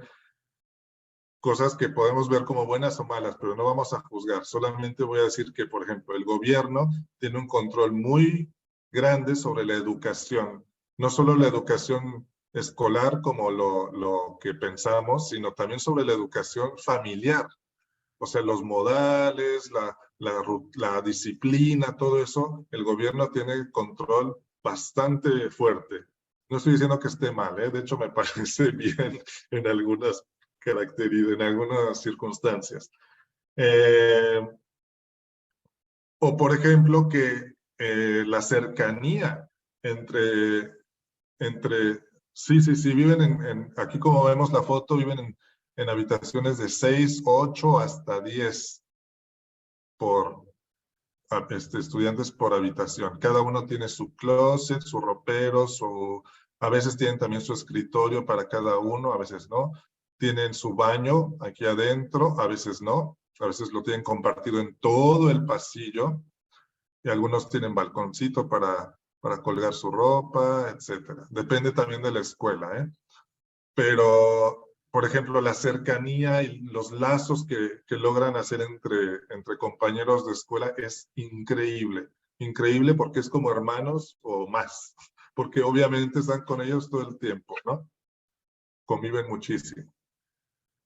cosas que podemos ver como buenas o malas, pero no vamos a juzgar. Solamente voy a decir que, por ejemplo, el gobierno tiene un control muy grande sobre la educación. No solo la educación escolar como lo que pensamos, sino también sobre la educación familiar. O sea, los modales, la disciplina, todo eso, el gobierno tiene control bastante fuerte. No estoy diciendo que esté mal, ¿eh? De hecho me parece bien en algunas características, en algunas circunstancias. O por ejemplo que la cercanía entre sí, viven aquí como vemos la foto, viven en habitaciones de 6, 8 hasta 10 estudiantes por habitación. Cada uno tiene su closet, su ropero, a veces tienen también su escritorio para cada uno, a veces no. Tienen su baño aquí adentro, a veces no. A veces lo tienen compartido en todo el pasillo. Y algunos tienen balconcito para colgar su ropa, etc. Depende también de la escuela, ¿eh? Pero por ejemplo, la cercanía y los lazos que logran hacer entre compañeros de escuela es increíble. Increíble porque es como hermanos o más, porque obviamente están con ellos todo el tiempo, ¿no? Conviven muchísimo.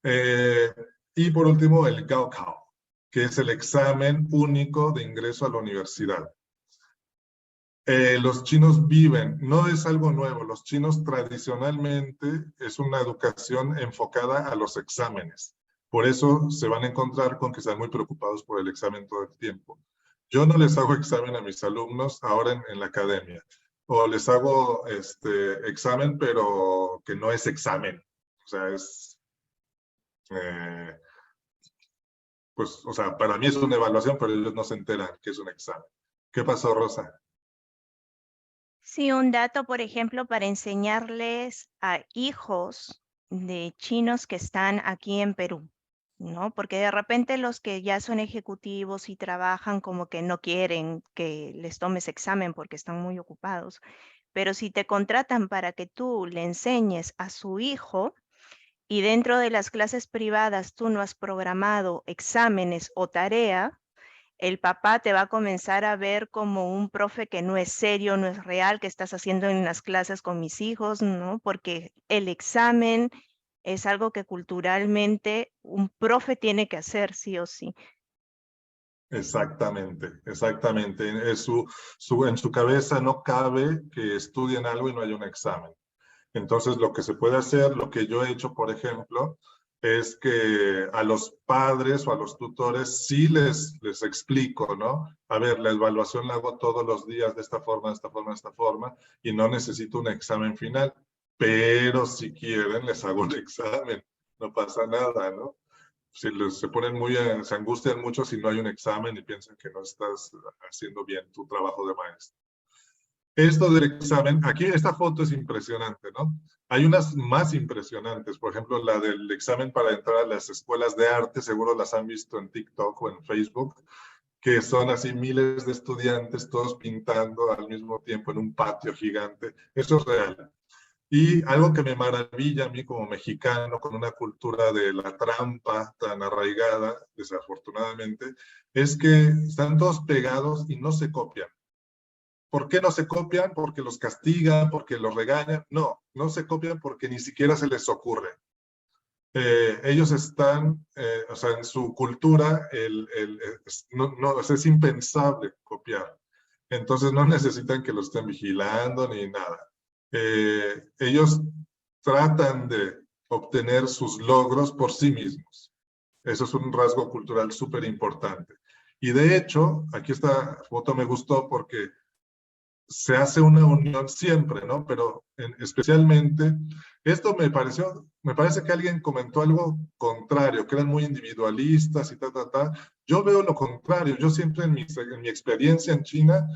Y por último, el Gaokao, que es el examen único de ingreso a la universidad. Los chinos viven, no es algo nuevo, los chinos tradicionalmente es una educación enfocada a los exámenes. Por eso se van a encontrar con que están muy preocupados por el examen todo el tiempo. Yo no les hago examen a mis alumnos ahora en la academia, o les hago examen, pero que no es examen. O sea, pues, o sea, para mí es una evaluación, pero ellos no se enteran que es un examen. ¿Qué pasó, Rosa? Sí, un dato, por ejemplo, para enseñarles a hijos de chinos que están aquí en Perú, ¿no? Porque de repente los que ya son ejecutivos y trabajan como que no quieren que les tomes examen porque están muy ocupados. Pero si te contratan para que tú le enseñes a su hijo y dentro de las clases privadas tú no has programado exámenes o tarea, el papá te va a comenzar a ver como un profe que no es serio, no es real, que estás haciendo en las clases con mis hijos, ¿no? Porque el examen es algo que culturalmente un profe tiene que hacer, sí o sí. Exactamente, exactamente. En su cabeza no cabe que estudien algo y no haya un examen. Entonces, lo que se puede hacer, lo que yo he hecho, por ejemplo, es que a los padres o a los tutores sí les explico, ¿no? A ver, la evaluación la hago todos los días de esta forma, de esta forma, de esta forma, y no necesito un examen final. Pero si quieren, les hago un examen. No pasa nada, ¿no? Si se ponen se angustian mucho si no hay un examen y piensan que no estás haciendo bien tu trabajo de maestro. Esto del examen, aquí esta foto es impresionante, ¿no? Hay unas más impresionantes, por ejemplo, la del examen para entrar a las escuelas de arte, seguro las han visto en TikTok o en Facebook, que son así miles de estudiantes todos pintando al mismo tiempo en un patio gigante. Eso es real. Y algo que me maravilla a mí como mexicano, con una cultura de la trampa tan arraigada, desafortunadamente, es que están todos pegados y no se copian. ¿Por qué no se copian? Porque los castigan, porque los regañan. No, no se copian porque ni siquiera se les ocurre. Ellos están, o sea, en su cultura, es impensable copiar. Entonces no necesitan que lo estén vigilando ni nada. Ellos tratan de obtener sus logros por sí mismos. Eso es un rasgo cultural súper importante. Y de hecho, aquí esta foto me gustó porque se hace una unión siempre, ¿no? Pero especialmente, esto me parece que alguien comentó algo contrario, que eran muy individualistas y ta. Yo veo lo contrario. Yo siempre en mi experiencia en China,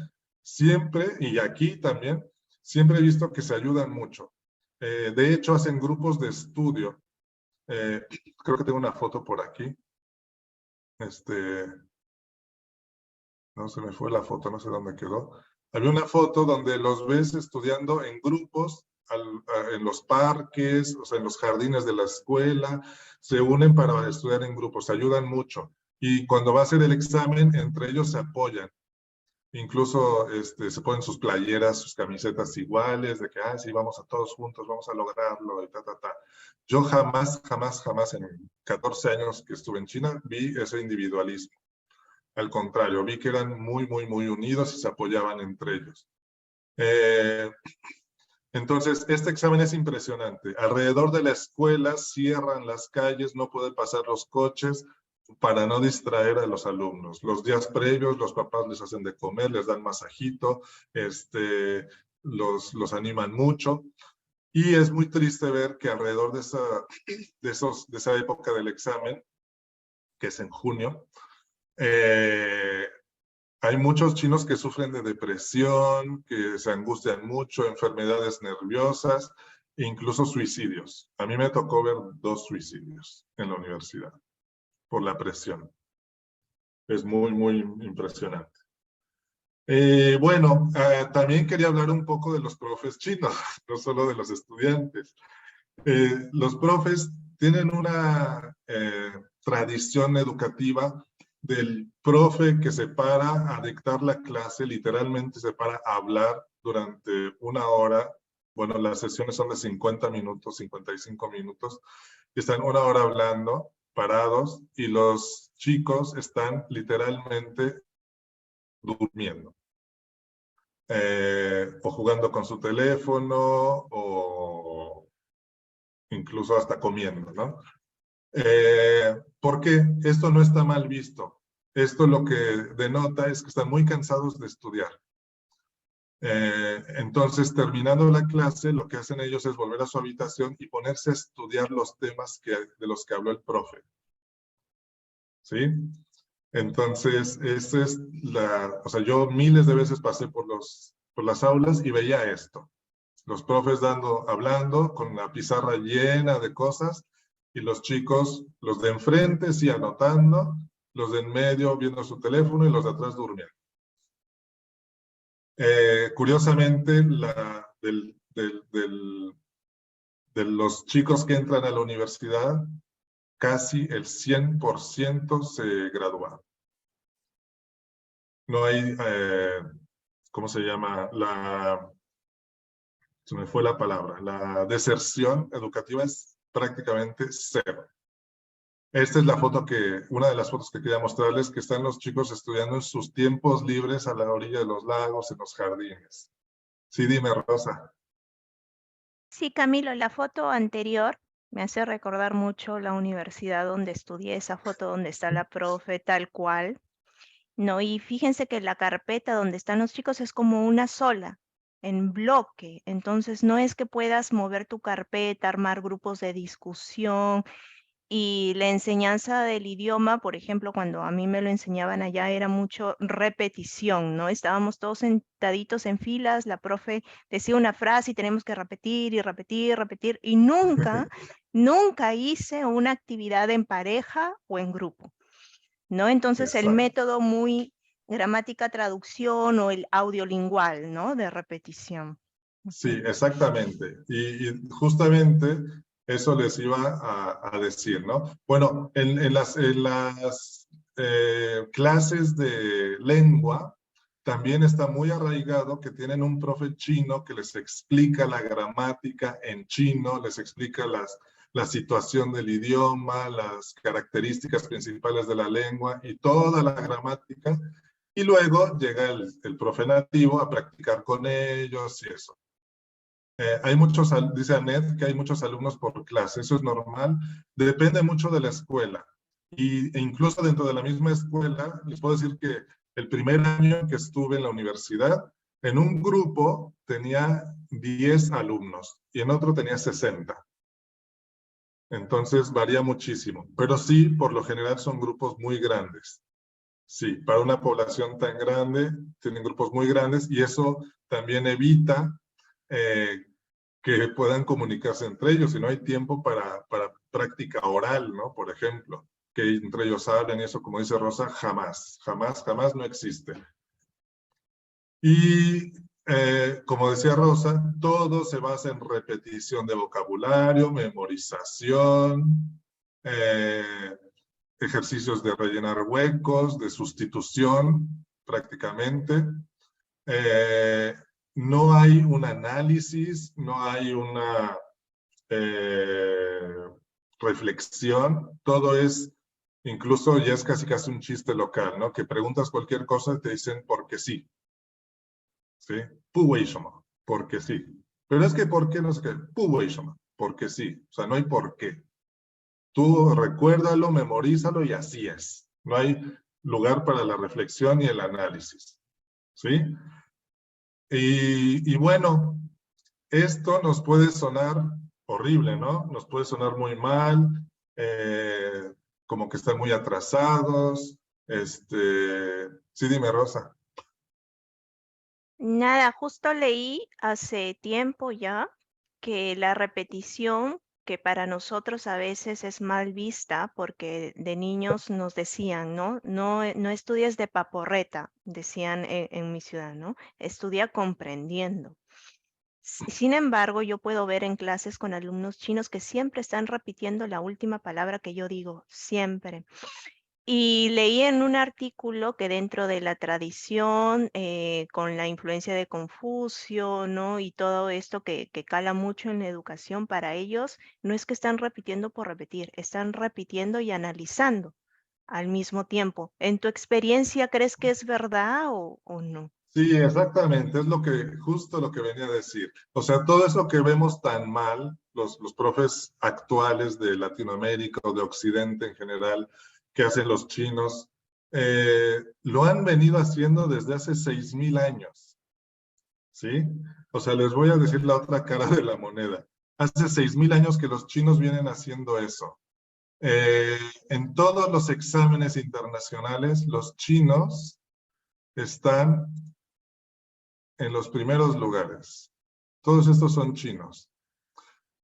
siempre, y aquí también, siempre he visto que se ayudan mucho. De hecho, hacen grupos de estudio. Creo que tengo una foto por aquí. No se me fue la foto, no sé dónde quedó. Había una foto donde los ves estudiando en grupos, en los parques, o sea, en los jardines de la escuela, se unen para estudiar en grupos, se ayudan mucho. Y cuando va a ser el examen, entre ellos se apoyan. Incluso se ponen sus playeras, sus camisetas iguales, de que, sí, vamos a todos juntos, vamos a lograrlo, y ta. Yo jamás en 14 años que estuve en China, vi ese individualismo. Al contrario, vi que eran muy unidos y se apoyaban entre ellos. Entonces, este examen es impresionante. Alrededor de la escuela cierran las calles, no pueden pasar los coches para no distraer a los alumnos. Los días previos, los papás les hacen de comer, les dan masajito, los animan mucho. Y es muy triste ver que alrededor de esa época del examen, que es en junio, hay muchos chinos que sufren de depresión, que se angustian mucho, enfermedades nerviosas, e incluso suicidios. A mí me tocó ver 2 suicidios en la universidad por la presión. Es muy impresionante. Bueno, también quería hablar un poco de los profes chinos, no solo de los estudiantes. Los profes tienen una tradición educativa del profe que se para a dictar la clase, literalmente se para a hablar durante una hora. Bueno, las sesiones son de 50 minutos, 55 minutos, y están una hora hablando, parados, y los chicos están literalmente durmiendo. O jugando con su teléfono, o incluso hasta comiendo, ¿no? Porque esto no está mal visto. Esto lo que denota es que están muy cansados de estudiar. Entonces, terminando la clase, lo que hacen ellos es volver a su habitación y ponerse a estudiar los temas de los que habló el profe. ¿Sí? Entonces, esa es o sea, yo miles de veces pasé por las aulas y veía esto. Los profes hablando con la pizarra llena de cosas, y los chicos, los de enfrente sí anotando, los de en medio viendo su teléfono y los de atrás durmiendo. Curiosamente, de los chicos que entran a la universidad, casi el 100% se gradúan. No hay, ¿cómo se llama? Se me fue la palabra. La deserción educativa es prácticamente cero. Esta es una de las fotos que quería mostrarles, que están los chicos estudiando en sus tiempos libres a la orilla de los lagos, en los jardines. Sí, dime, Rosa. Sí, Camilo, la foto anterior me hace recordar mucho la universidad donde estudié, esa foto donde está la profe tal cual, ¿no? Y fíjense que la carpeta donde están los chicos es como una sola, en bloque. Entonces no es que puedas mover tu carpeta, armar grupos de discusión. Y la enseñanza del idioma, por ejemplo, cuando a mí me lo enseñaban allá, era mucho repetición, ¿no? Estábamos todos sentaditos en filas, la profe decía una frase y tenemos que repetir y repetir, repetir, y nunca, nunca hice una actividad en pareja o en grupo, ¿no? Entonces el Exacto. método muy gramática, traducción o el audiolingual, ¿no? De repetición. Sí, exactamente. Y justamente eso les iba a decir, ¿no? Bueno, en las clases de lengua también está muy arraigado que tienen un profe chino que les explica la gramática en chino, les explica la situación del idioma, las características principales de la lengua y toda la gramática. Y luego llega el profe nativo a practicar con ellos y eso. Hay muchos, dice Anet, que hay muchos alumnos por clase. Eso es normal. Depende mucho de la escuela. E incluso dentro de la misma escuela, les puedo decir que el primer año que estuve en la universidad, en un grupo tenía 10 alumnos y en otro tenía 60. Entonces varía muchísimo. Pero sí, por lo general son grupos muy grandes. Sí, para una población tan grande, tienen grupos muy grandes y eso también evita que puedan comunicarse entre ellos, y no hay tiempo para práctica oral, ¿no? Por ejemplo, que entre ellos hablen y eso, como dice Rosa, jamás, jamás, jamás no existe. Y como decía Rosa, todo se basa en repetición de vocabulario, memorización, ejercicios de rellenar huecos, de sustitución, prácticamente. No hay un análisis, no hay una reflexión, todo es, incluso ya es casi un chiste local, ¿no? Que preguntas cualquier cosa y te dicen porque sí. ¿Sí? Porque sí. Pero es que ¿por qué? No sé qué. Porque sí. O sea, no hay por qué. Tú recuérdalo, memorízalo y así es. No hay lugar para la reflexión y el análisis. ¿Sí? Y bueno, esto nos puede sonar horrible, ¿no? Nos puede sonar muy mal, como que están muy atrasados. Sí, dime, Rosa. Nada, justo leí hace tiempo ya que la repetición, que para nosotros a veces es mal vista, porque de niños nos decían, ¿no? No, no estudies de paporreta, decían en mi ciudad, ¿no? Estudia comprendiendo. Sin embargo, yo puedo ver en clases con alumnos chinos que siempre están repitiendo la última palabra que yo digo, siempre. Y leí en un artículo que dentro de la tradición, con la influencia de Confucio, ¿no? Y todo esto que cala mucho en la educación para ellos, no es que están repitiendo por repetir, están repitiendo y analizando al mismo tiempo. ¿En tu experiencia crees que es verdad o no? Sí, exactamente, es justo lo que venía a decir. O sea, todo eso que vemos tan mal, los profes actuales de Latinoamérica o de Occidente en general, que hacen los chinos, lo han venido haciendo desde hace 6.000 años, ¿sí? O sea, les voy a decir la otra cara de la moneda. Hace 6.000 años que los chinos vienen haciendo eso. En todos los exámenes internacionales, los chinos están en los primeros lugares. Todos estos son chinos.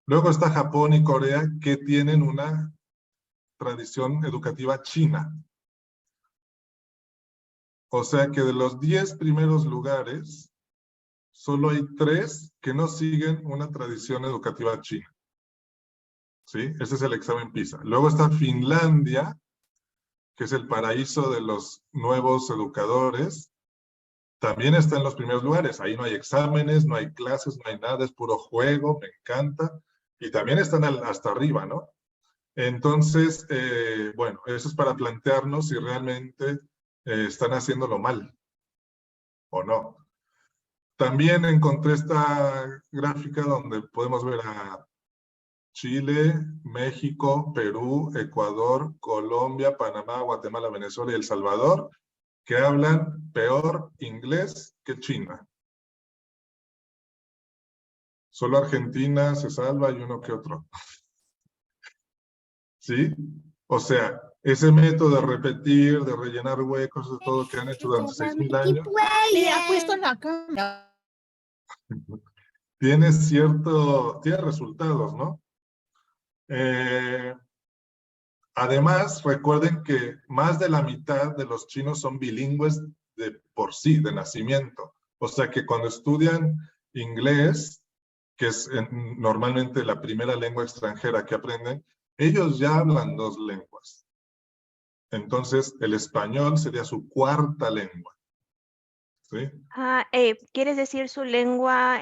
Luego está Japón y Corea, que tienen una tradición educativa china. O sea que de los 10 primeros lugares, solo hay 3 que no siguen una tradición educativa china. ¿Sí? Ese es el examen PISA. Luego está Finlandia, que es el paraíso de los nuevos educadores. También está en los primeros lugares. Ahí no hay exámenes, no hay clases, no hay nada, es puro juego, me encanta. Y también están hasta arriba, ¿no? Entonces, bueno, eso es para plantearnos si realmente están haciéndolo mal o no. También encontré esta gráfica donde podemos ver a Chile, México, Perú, Ecuador, Colombia, Panamá, Guatemala, Venezuela y El Salvador, que hablan peor inglés que China. Solo Argentina se salva y uno que otro. ¿Sí? O sea, ese método de repetir, de rellenar huecos, de todo que han hecho durante 6.000 años, Le ha puesto en la cámara. tiene resultados, ¿no? Además, recuerden que más de la mitad de los chinos son bilingües de por sí, de nacimiento. O sea que cuando estudian inglés, que es normalmente la primera lengua extranjera que aprenden, ellos ya hablan 2 lenguas. Entonces, el español sería su 4ª lengua. ¿Sí? ¿Quieres decir su lengua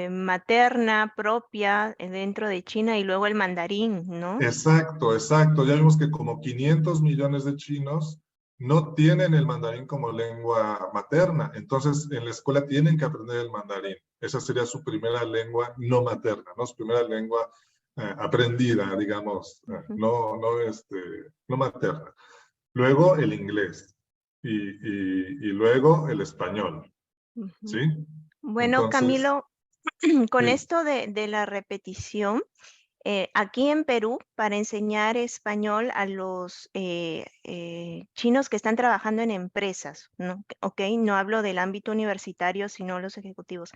materna propia dentro de China y luego el mandarín, ¿no? Exacto, exacto. Ya vimos que como 500 millones de chinos no tienen el mandarín como lengua materna. Entonces, en la escuela tienen que aprender el mandarín. Esa sería su primera lengua no materna, ¿no? Su primera lengua aprendida, digamos, no materna. Luego el inglés y luego el español, ¿sí? Bueno, Entonces, Camilo, con sí. esto de la repetición, aquí en Perú, para enseñar español a los chinos que están trabajando en empresas, ¿no? ¿Ok? No hablo del ámbito universitario, sino los ejecutivos.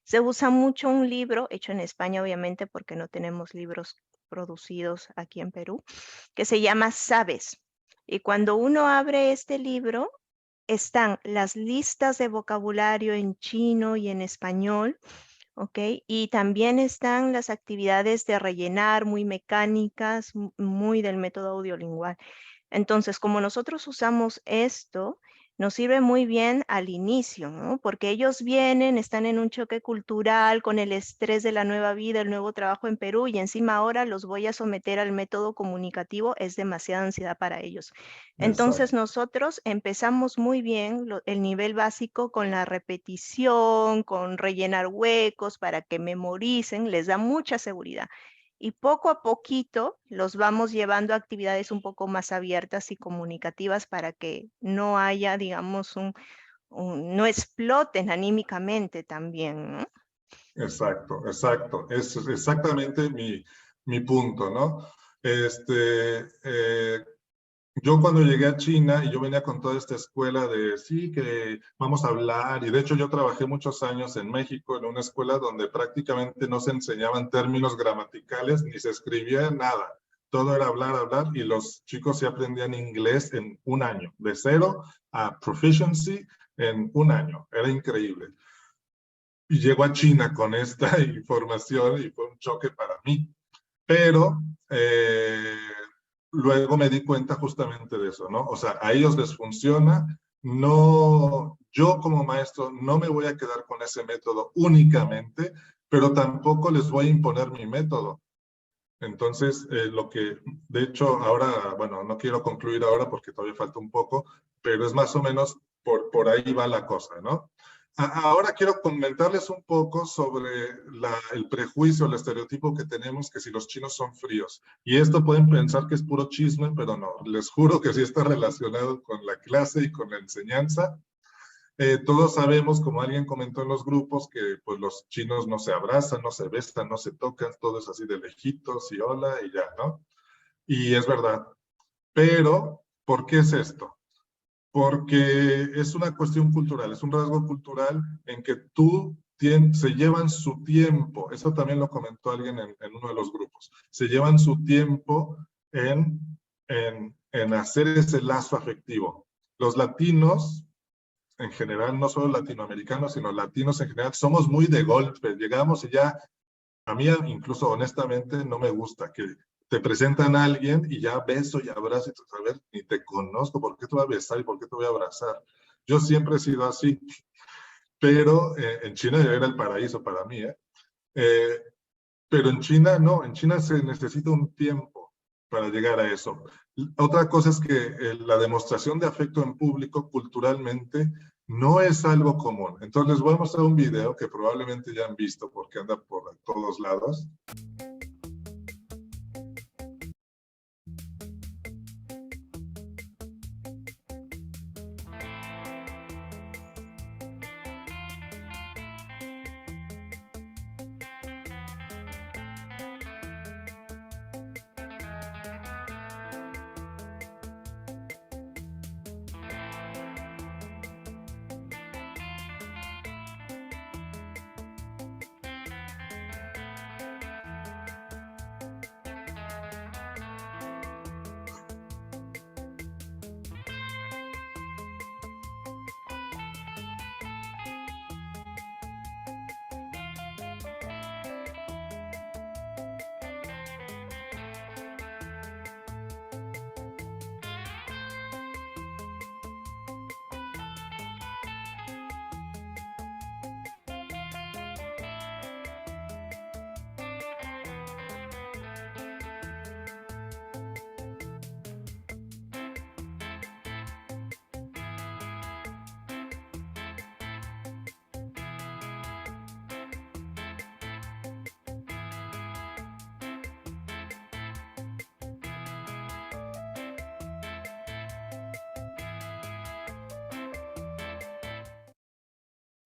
Se usa mucho un libro, hecho en España, obviamente, porque no tenemos libros producidos aquí en Perú, que se llama Sabes. Y cuando uno abre este libro, están las listas de vocabulario en chino y en español, ¿ok? Y también están las actividades de rellenar, muy mecánicas, muy del método audiolingual. Entonces, como nosotros usamos esto, nos sirve muy bien al inicio, ¿no? Porque ellos vienen, están en un choque cultural con el estrés de la nueva vida, el nuevo trabajo en Perú, y encima ahora los voy a someter al método comunicativo, es demasiada ansiedad para ellos. Entonces, Exacto. nosotros empezamos muy bien el nivel básico con la repetición, con rellenar huecos para que memoricen, les da mucha seguridad. Y poco a poquito los vamos llevando a actividades un poco más abiertas y comunicativas para que no haya, digamos, no exploten anímicamente también, ¿no? Exacto, exacto. Es exactamente mi punto, ¿no? Yo cuando llegué a China y yo venía con toda esta escuela de sí, que vamos a hablar, y de hecho yo trabajé muchos años en México en una escuela donde prácticamente no se enseñaban términos gramaticales ni se escribía nada. Todo era hablar, hablar, y los chicos se aprendían inglés en un año, de 0 a proficiency en un año. Era increíble. Y llego a China con esta información y fue un choque para mí. Pero luego me di cuenta justamente de eso, ¿no? O sea, a ellos les funciona. No, yo como maestro no me voy a quedar con ese método únicamente, pero tampoco les voy a imponer mi método. Entonces, de hecho, ahora, bueno, no quiero concluir ahora porque todavía falta un poco, pero es más o menos por ahí va la cosa, ¿no? Ahora quiero comentarles un poco sobre el prejuicio, el estereotipo que tenemos, que si los chinos son fríos. Y esto pueden pensar que es puro chisme, pero no, les juro que sí está relacionado con la clase y con la enseñanza. Todos sabemos, como alguien comentó en los grupos, que pues los chinos no se abrazan, no se besan, no se tocan, todo es así de lejitos y hola y ya, ¿no? Y es verdad. Pero, ¿por qué es esto? Porque es una cuestión cultural, es un rasgo cultural en que se llevan su tiempo, eso también lo comentó alguien en uno de los grupos, se llevan su tiempo en hacer ese lazo afectivo. Los latinos, en general, no solo latinoamericanos, sino latinos en general, somos muy de golpe, llegamos y ya, a mí incluso honestamente no me gusta que te presentan a alguien y ya beso y abrazo y tú, a ver, ni te conozco, ¿por qué te voy a besar y por qué te voy a abrazar? Yo siempre he sido así, pero en China ya era el paraíso para mí, ¿eh? Pero en China no, en China se necesita un tiempo para llegar a eso. Otra cosa es que la demostración de afecto en público culturalmente no es algo común. Entonces les voy a mostrar un video que probablemente ya han visto porque anda por todos lados.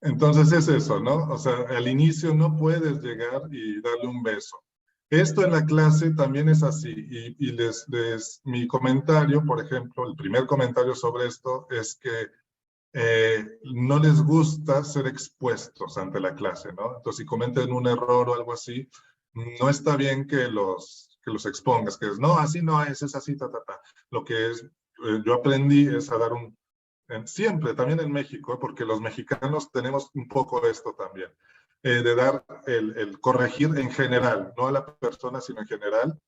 Entonces es eso, ¿no? O sea, al inicio no puedes llegar y darle un beso. Esto en la clase también es así. Y mi comentario, por ejemplo, el primer comentario sobre esto es que no les gusta ser expuestos ante la clase, ¿no? Entonces, si cometen un error o algo así, no está bien que los expongas, que es, no, así no es así, ta, ta, ta. Lo que yo aprendí es a dar siempre, también en México, porque los mexicanos tenemos un poco esto también, de dar el corregir en general, no a la persona, sino en general.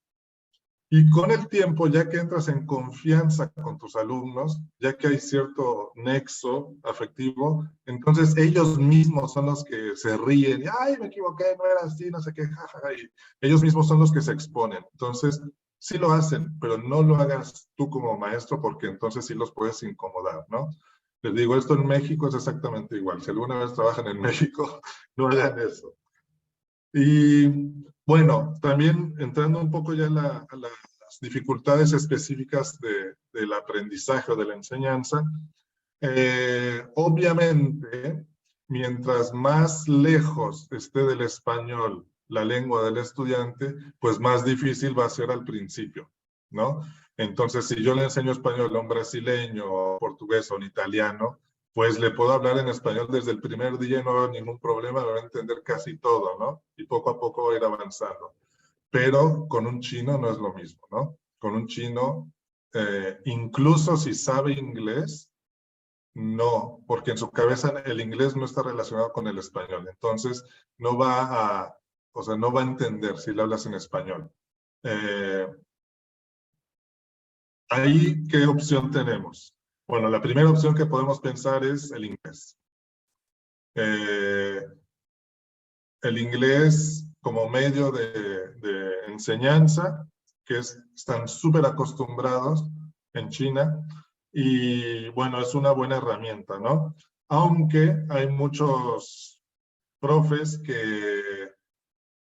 Y con el tiempo, ya que entras en confianza con tus alumnos, ya que hay cierto nexo afectivo, entonces ellos mismos son los que se ríen, y, ay, me equivoqué, no era así, no sé qué, jajaja, y ellos mismos son los que se exponen. Entonces, sí lo hacen, pero no lo hagas tú como maestro, porque entonces sí los puedes incomodar, ¿no? Les digo, esto en México es exactamente igual. Si alguna vez trabajan en México, no hagan eso. Y bueno, también entrando un poco ya a las dificultades específicas del aprendizaje o de la enseñanza, obviamente, mientras más lejos esté del español la lengua del estudiante, pues más difícil va a ser al principio, ¿no? Entonces, si yo le enseño español a un brasileño, o portugués o un italiano, pues le puedo hablar en español desde el primer día y no veo ningún problema, me va a entender casi todo, ¿no? Y poco a poco va a ir avanzando. Pero con un chino no es lo mismo, ¿no? Con un chino, incluso si sabe inglés, No, porque en su cabeza el inglés no está relacionado con el español. Entonces, no va a, o sea, no va a entender si le hablas en español. Ahí, ¿qué opción tenemos? Bueno, la primera opción que podemos pensar es el inglés. El inglés como medio de enseñanza, que están súper acostumbrados en China, y bueno, es una buena herramienta, ¿no? Aunque hay muchos profes que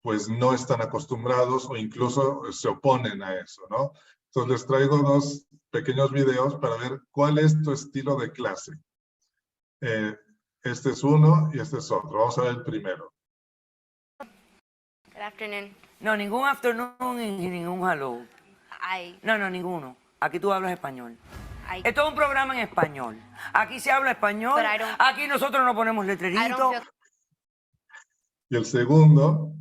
pues no están acostumbrados o incluso se oponen a eso, ¿no? Entonces les traigo dos pequeños videos para ver cuál es tu estilo de clase. Este es uno y este es otro. Vamos a ver el primero. Good afternoon. No, ningún afternoon y ningún hello. No, ninguno. Aquí tú hablas español. Esto es un programa en español. Aquí se habla español. Aquí nosotros no ponemos letreritos. Y el segundo.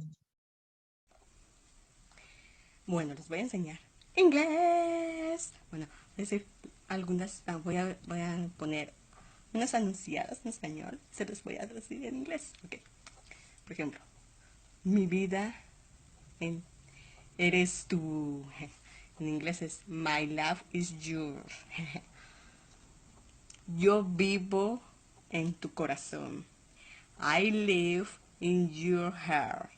Bueno, les voy a enseñar inglés. Bueno, voy a decir algunas, voy a poner unas anunciadas en español. Se los voy a traducir en inglés. Ok. Por ejemplo, mi vida eres tú. En inglés es my life is yours. Yo vivo en tu corazón. I live in your heart.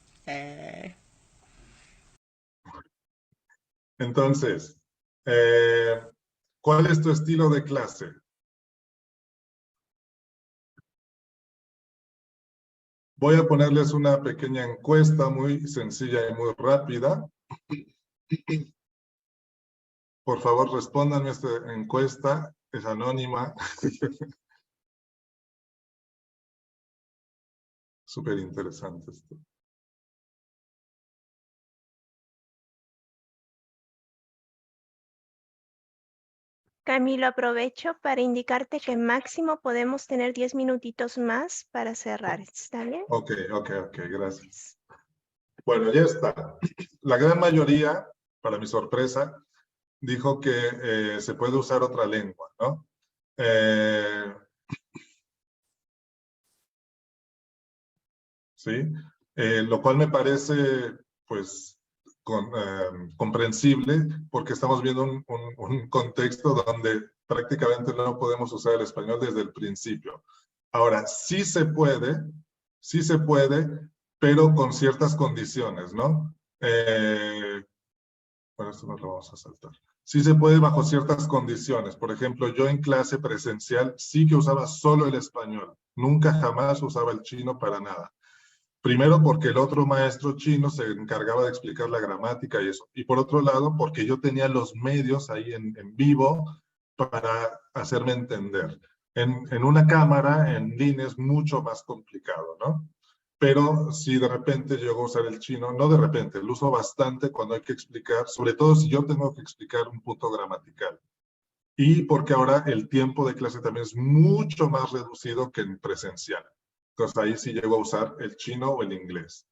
Entonces, ¿cuál es tu estilo de clase? Voy a ponerles una pequeña encuesta muy sencilla y muy rápida. Por favor, respondan a esta encuesta. Es anónima. Súper interesante esto. Camilo, aprovecho para indicarte que máximo podemos tener 10 minutitos más para cerrar. ¿Está bien? Ok, gracias. Bueno, ya está. La gran mayoría, para mi sorpresa, dijo que se puede usar otra lengua, ¿no? ¿Sí? Lo cual me parece, pues, comprensible, porque estamos viendo un contexto donde prácticamente no podemos usar el español desde el principio. Ahora, sí se puede, pero con ciertas condiciones, ¿no? Bueno, esto no lo vamos a saltar. Sí se puede bajo ciertas condiciones. Por ejemplo, yo en clase presencial sí que usaba solo el español. Nunca jamás usaba el chino para nada. Primero porque el otro maestro chino se encargaba de explicar la gramática y eso. Y por otro lado, porque yo tenía los medios ahí en vivo para hacerme entender. En una cámara, en línea, es mucho más complicado, ¿no? Pero si de repente llego a usar el chino, no de repente, lo uso bastante cuando hay que explicar, sobre todo si yo tengo que explicar un punto gramatical. Y porque ahora el tiempo de clase también es mucho más reducido que en presencial. Entonces ahí sí llego a usar el chino o el inglés.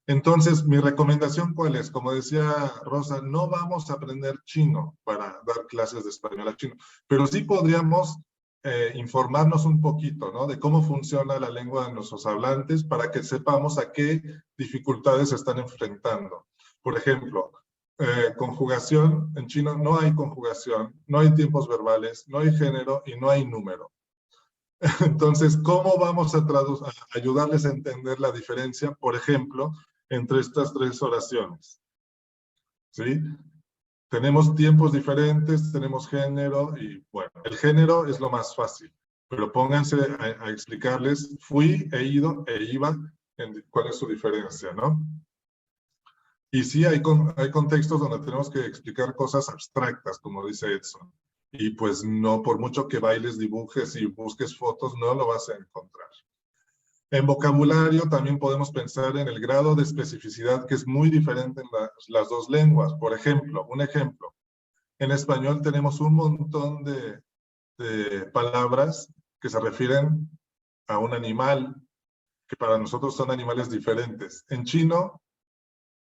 Entonces, mi recomendación, ¿cuál es? Como decía Rosa, no vamos a aprender chino para dar clases de español a chino, pero sí podríamos informarnos un poquito, ¿no? De cómo funciona la lengua de nuestros hablantes para que sepamos a qué dificultades se están enfrentando. Por ejemplo, conjugación, en chino no hay conjugación, no hay tiempos verbales, no hay género y no hay número. Entonces, ¿cómo vamos a ayudarles a entender la diferencia, por ejemplo, entre estas tres oraciones? ¿Sí? Tenemos tiempos diferentes, tenemos género y, bueno, el género es lo más fácil, pero pónganse a explicarles fui, he ido e iba, cuál es su diferencia, ¿no? Y sí, hay contextos donde tenemos que explicar cosas abstractas, como dice Edson. Y pues no, por mucho que bailes, dibujes y busques fotos, no lo vas a encontrar. En vocabulario también podemos pensar en el grado de especificidad que es muy diferente en las dos lenguas. Por ejemplo, un ejemplo. En español tenemos un montón de palabras que se refieren a un animal, que para nosotros son animales diferentes. En chino,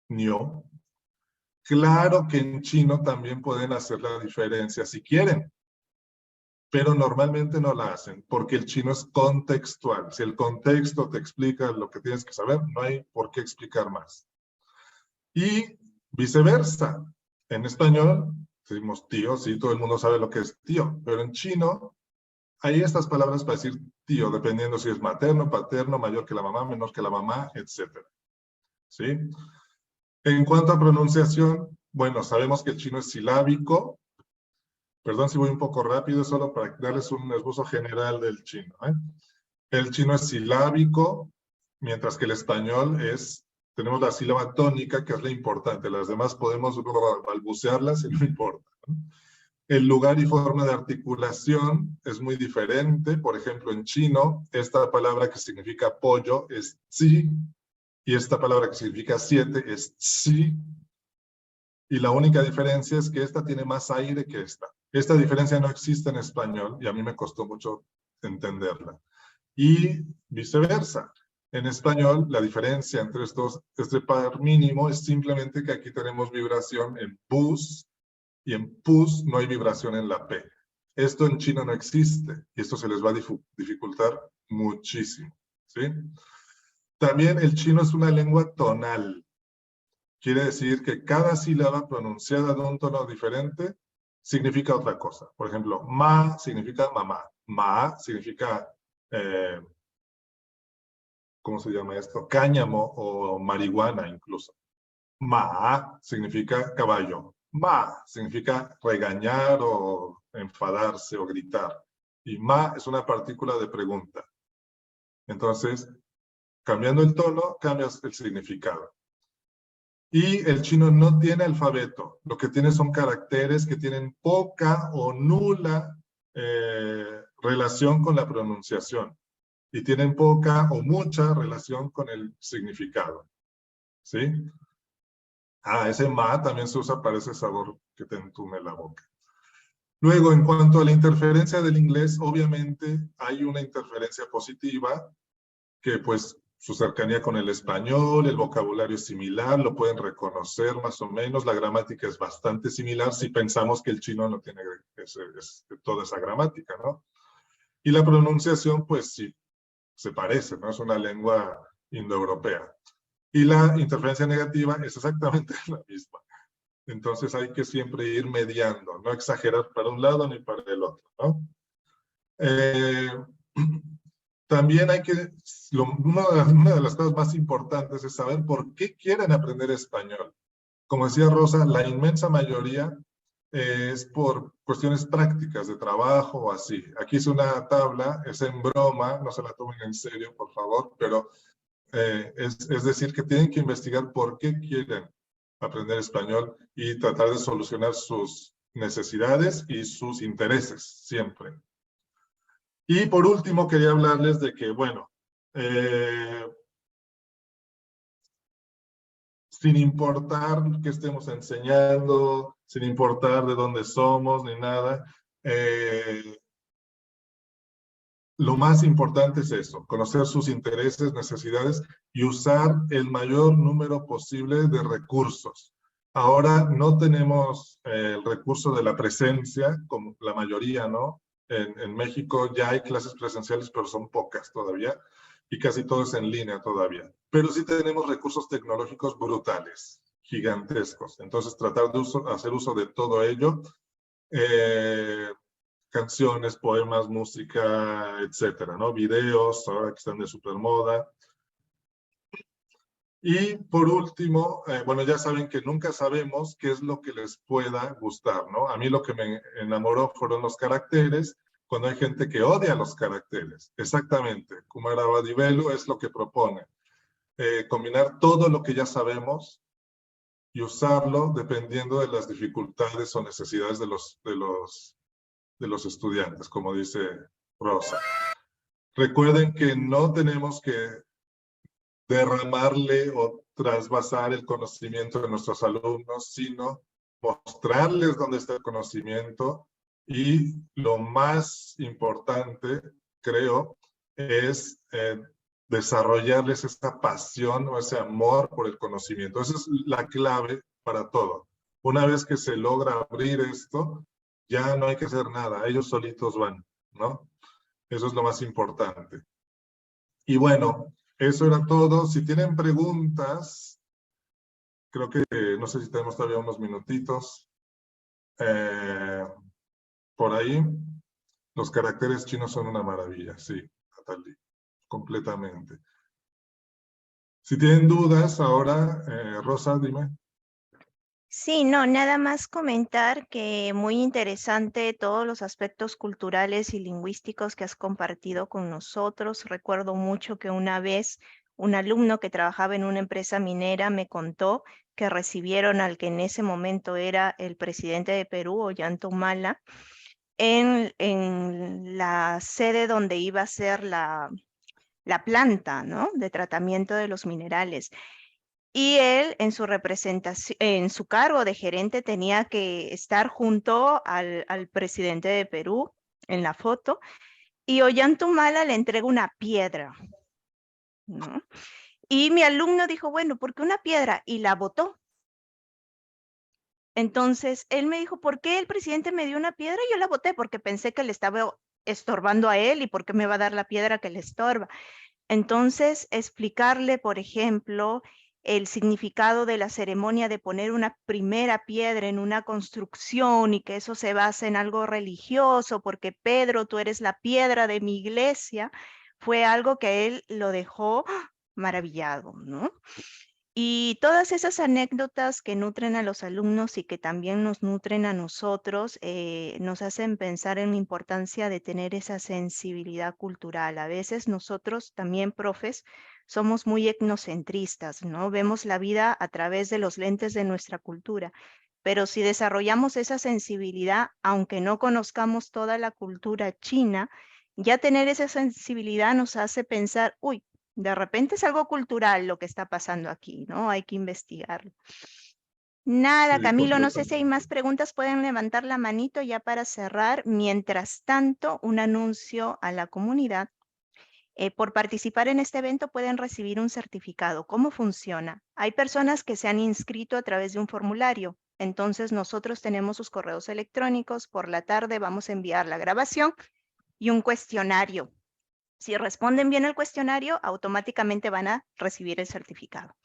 niu. Claro que en chino también pueden hacer la diferencia si quieren. pero normalmente no la hacen, porque el chino es contextual. Si el contexto te explica lo que tienes que saber, no hay por qué explicar más. Y viceversa. En español decimos tío, sí, todo el mundo sabe lo que es tío, pero en chino hay estas palabras para decir tío, dependiendo si es materno, paterno, mayor que la mamá, menor que la mamá, etc. ¿Sí? En cuanto a pronunciación, bueno, sabemos que el chino es silábico. Perdón si voy un poco rápido, solo para darles un esbozo general del chino. El chino es silábico, mientras que el español tenemos la sílaba tónica, que es la importante. Las demás podemos balbucearlas y no importa, ¿no? El lugar y forma de articulación es muy diferente. Por ejemplo, en chino, esta palabra que significa pollo es tzi, y esta palabra que significa 7 es tzi. Y la única diferencia es que esta tiene más aire que esta. Esta diferencia no existe en español y a mí me costó mucho entenderla. Y viceversa. En español, la diferencia entre este par mínimo es simplemente que aquí tenemos vibración en bus y en pus no hay vibración en la P. Esto en chino no existe y esto se les va a dificultar muchísimo, ¿sí? También el chino es una lengua tonal. Quiere decir que cada sílaba pronunciada de un tono diferente significa otra cosa. Por ejemplo, ma significa mamá. Ma significa, ¿cómo se llama esto? Cáñamo o marihuana incluso. Ma significa caballo. Ma significa regañar o enfadarse o gritar. Y ma es una partícula de pregunta. Entonces, cambiando el tono, cambias el significado. Y el chino no tiene alfabeto. Lo que tiene son caracteres que tienen poca o nula relación con la pronunciación. Y tienen poca o mucha relación con el significado. ¿Sí? Ese ma también se usa para ese sabor que te entume la boca. Luego, en cuanto a la interferencia del inglés, obviamente hay una interferencia positiva, que pues su cercanía con el español, el vocabulario es similar, lo pueden reconocer más o menos, la gramática es bastante similar si pensamos que el chino no tiene toda esa gramática, ¿no? Y la pronunciación, pues sí, se parece, ¿no? Es una lengua indoeuropea. Y la interferencia negativa es exactamente la misma. Entonces hay que siempre ir mediando, no exagerar para un lado ni para el otro, ¿no? También hay que, una de las cosas más importantes es saber por qué quieren aprender español. Como decía Rosa, la inmensa mayoría es por cuestiones prácticas de trabajo o así. Aquí es una tabla, es en broma, no se la tomen en serio, por favor, pero es decir, que tienen que investigar por qué quieren aprender español y tratar de solucionar sus necesidades y sus intereses, siempre. Y por último, quería hablarles de que, bueno, sin importar qué estemos enseñando, sin importar de dónde somos ni nada, lo más importante es eso, conocer sus intereses, necesidades y usar el mayor número posible de recursos. Ahora no tenemos el recurso de la presencia, como la mayoría, ¿no? En México ya hay clases presenciales, pero son pocas todavía, y casi todo es en línea todavía. Pero sí tenemos recursos tecnológicos brutales, gigantescos. Entonces tratar de hacer uso de todo ello, canciones, poemas, música, etcétera, ¿no? Videos, ahora que están de supermoda. Y por último, bueno, ya saben que nunca sabemos qué es lo que les pueda gustar, ¿no? A mí lo que me enamoró fueron los caracteres, cuando hay gente que odia los caracteres. Exactamente, Kumara Vadivelu es lo que propone. Combinar todo lo que ya sabemos y usarlo dependiendo de las dificultades o necesidades de los estudiantes, como dice Rosa. Recuerden que no tenemos que derramarle o trasvasar el conocimiento de nuestros alumnos, sino mostrarles dónde está el conocimiento, y lo más importante, creo, es desarrollarles esa pasión o ese amor por el conocimiento. Esa es la clave para todo. Una vez que se logra abrir esto, ya no hay que hacer nada, ellos solitos van, ¿no? Eso es lo más importante. Y bueno, eso era todo. Si tienen preguntas, creo que, no sé si tenemos todavía unos minutitos. Por ahí, los caracteres chinos son una maravilla, sí, Natalie, completamente. Si tienen dudas, ahora, Rosa, dime. Sí, no, nada más comentar que muy interesante todos los aspectos culturales y lingüísticos que has compartido con nosotros. Recuerdo mucho que una vez un alumno que trabajaba en una empresa minera me contó que recibieron al que en ese momento era el presidente de Perú, Ollanta Humala, en la sede donde iba a ser la planta, ¿no?, de tratamiento de los minerales. Y él en su representación, en su cargo de gerente, tenía que estar junto al presidente de Perú en la foto, y Ollanta Humala le entrega una piedra, ¿no? Y mi alumno dijo, bueno, ¿por qué una piedra? Y la botó. Entonces, él me dijo, ¿por qué el presidente me dio una piedra? Yo la boté porque pensé que le estaba estorbando a él, y ¿por qué me va a dar la piedra que le estorba? Entonces, explicarle, por ejemplo, el significado de la ceremonia de poner una primera piedra en una construcción, y que eso se basa en algo religioso, porque Pedro, tú eres la piedra de mi iglesia, fue algo que él lo dejó maravillado, ¿no? Y todas esas anécdotas que nutren a los alumnos y que también nos nutren a nosotros, nos hacen pensar en la importancia de tener esa sensibilidad cultural. A veces nosotros también, profes, somos muy etnocentristas, ¿no? Vemos la vida a través de los lentes de nuestra cultura. Pero si desarrollamos esa sensibilidad, aunque no conozcamos toda la cultura china, ya tener esa sensibilidad nos hace pensar, uy, de repente es algo cultural lo que está pasando aquí, ¿no? Hay que investigarlo. Nada, Sí, Camilo, no sé si hay completamente. más preguntas, pueden levantar la manito ya para cerrar. Mientras tanto, un anuncio a la comunidad. Por participar en este evento pueden recibir un certificado. ¿Cómo funciona? Hay personas que se han inscrito a través de un formulario. Entonces nosotros tenemos sus correos electrónicos. Por la tarde vamos a enviar la grabación y un cuestionario. Si responden bien el cuestionario, automáticamente van a recibir el certificado.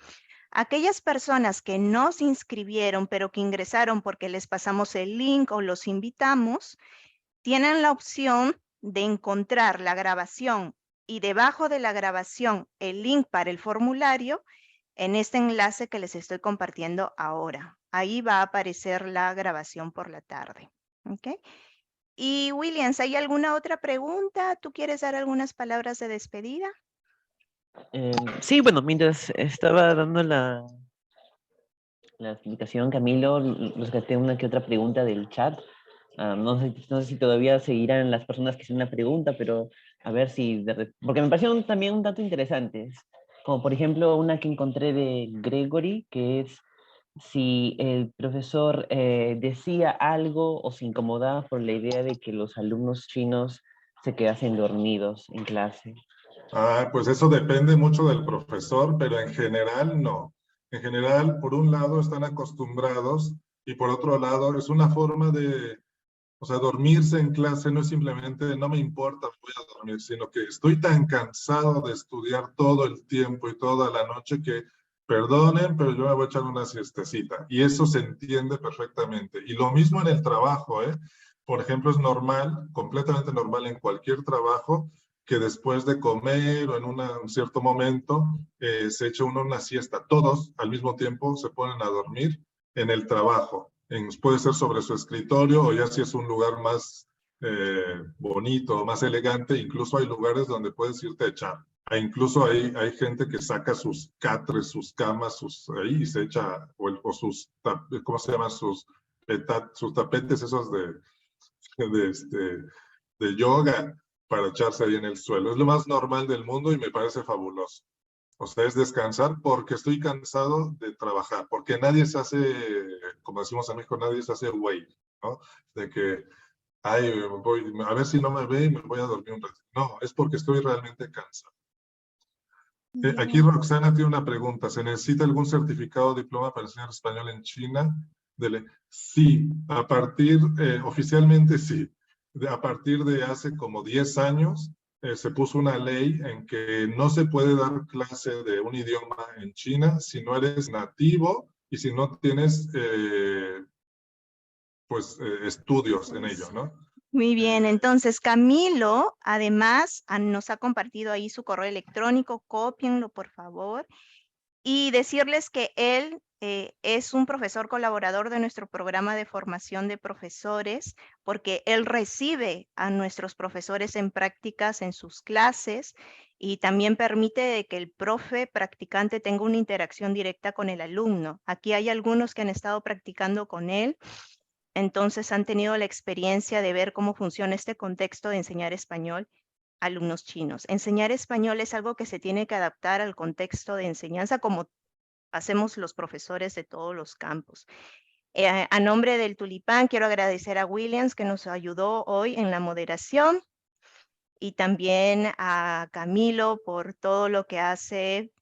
Aquellas personas que no se inscribieron, pero que ingresaron porque les pasamos el link o los invitamos, tienen la opción de encontrar la grabación y debajo de la grabación el link para el formulario en este enlace que les estoy compartiendo ahora. Ahí va a aparecer la grabación por la tarde. ¿Ok? Y Williams, ¿hay alguna otra pregunta? ¿Tú quieres dar algunas palabras de despedida? Sí, bueno, mientras estaba dando la explicación, Camilo, rescaté una que otra pregunta del chat. No sé si todavía seguirán las personas que hicieron una pregunta, pero a ver si... porque me parecieron también un dato interesantes, como por ejemplo una que encontré de Gregory, que es si el profesor decía algo o se incomodaba por la idea de que los alumnos chinos se quedasen dormidos en clase. Pues eso depende mucho del profesor, pero en general no. En general, por un lado están acostumbrados y por otro lado es una forma de, o sea, dormirse en clase no es simplemente no me importa, voy a dormir, sino que estoy tan cansado de estudiar todo el tiempo y toda la noche que, perdonen, pero yo me voy a echar una siestecita. Y eso se entiende perfectamente. Y lo mismo en el trabajo, ¿eh? Por ejemplo, es normal, completamente normal en cualquier trabajo, que después de comer o en un cierto momento se echa uno una siesta. Todos al mismo tiempo se ponen a dormir en el trabajo. Puede ser sobre su escritorio o ya si es un lugar más bonito, más elegante, incluso hay lugares donde puedes irte a echar. Incluso hay gente que saca sus catres, sus camas, ahí y se echa, o sus, ¿cómo se llama? Sus tapetes esos de yoga para echarse ahí en el suelo. Es lo más normal del mundo y me parece fabuloso. O sea, es descansar porque estoy cansado de trabajar, porque nadie se hace, como decimos en México, nadie se hace güey, ¿no? De que, ay, a ver si no me ve y me voy a dormir un rato. No, es porque estoy realmente cansado. Aquí Roxana tiene una pregunta. ¿Se necesita algún certificado o diploma para enseñar español en China? Sí, a partir, oficialmente sí. A partir de hace como 10 años se puso una ley en que no se puede dar clase de un idioma en China si no eres nativo y si no tienes estudios en ello, ¿no? Muy bien, entonces Camilo además nos ha compartido ahí su correo electrónico, cópienlo por favor, y decirles que él es un profesor colaborador de nuestro programa de formación de profesores, porque él recibe a nuestros profesores en prácticas en sus clases y también permite que el profe practicante tenga una interacción directa con el alumno. Aquí hay algunos que han estado practicando con él. Entonces han tenido la experiencia de ver cómo funciona este contexto de enseñar español a alumnos chinos. Enseñar español es algo que se tiene que adaptar al contexto de enseñanza como hacemos los profesores de todos los campos. A nombre del Tulipán quiero agradecer a Williams que nos ayudó hoy en la moderación y también a Camilo por todo lo que hace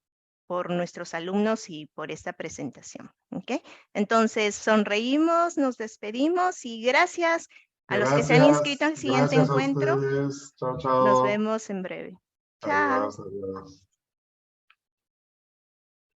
por nuestros alumnos y por esta presentación. ¿Okay? Entonces, sonreímos, nos despedimos y gracias a los que se han inscrito al siguiente encuentro. Gracias a ustedes. Chao, chao. Nos vemos en breve. Chao. Adiós, adiós.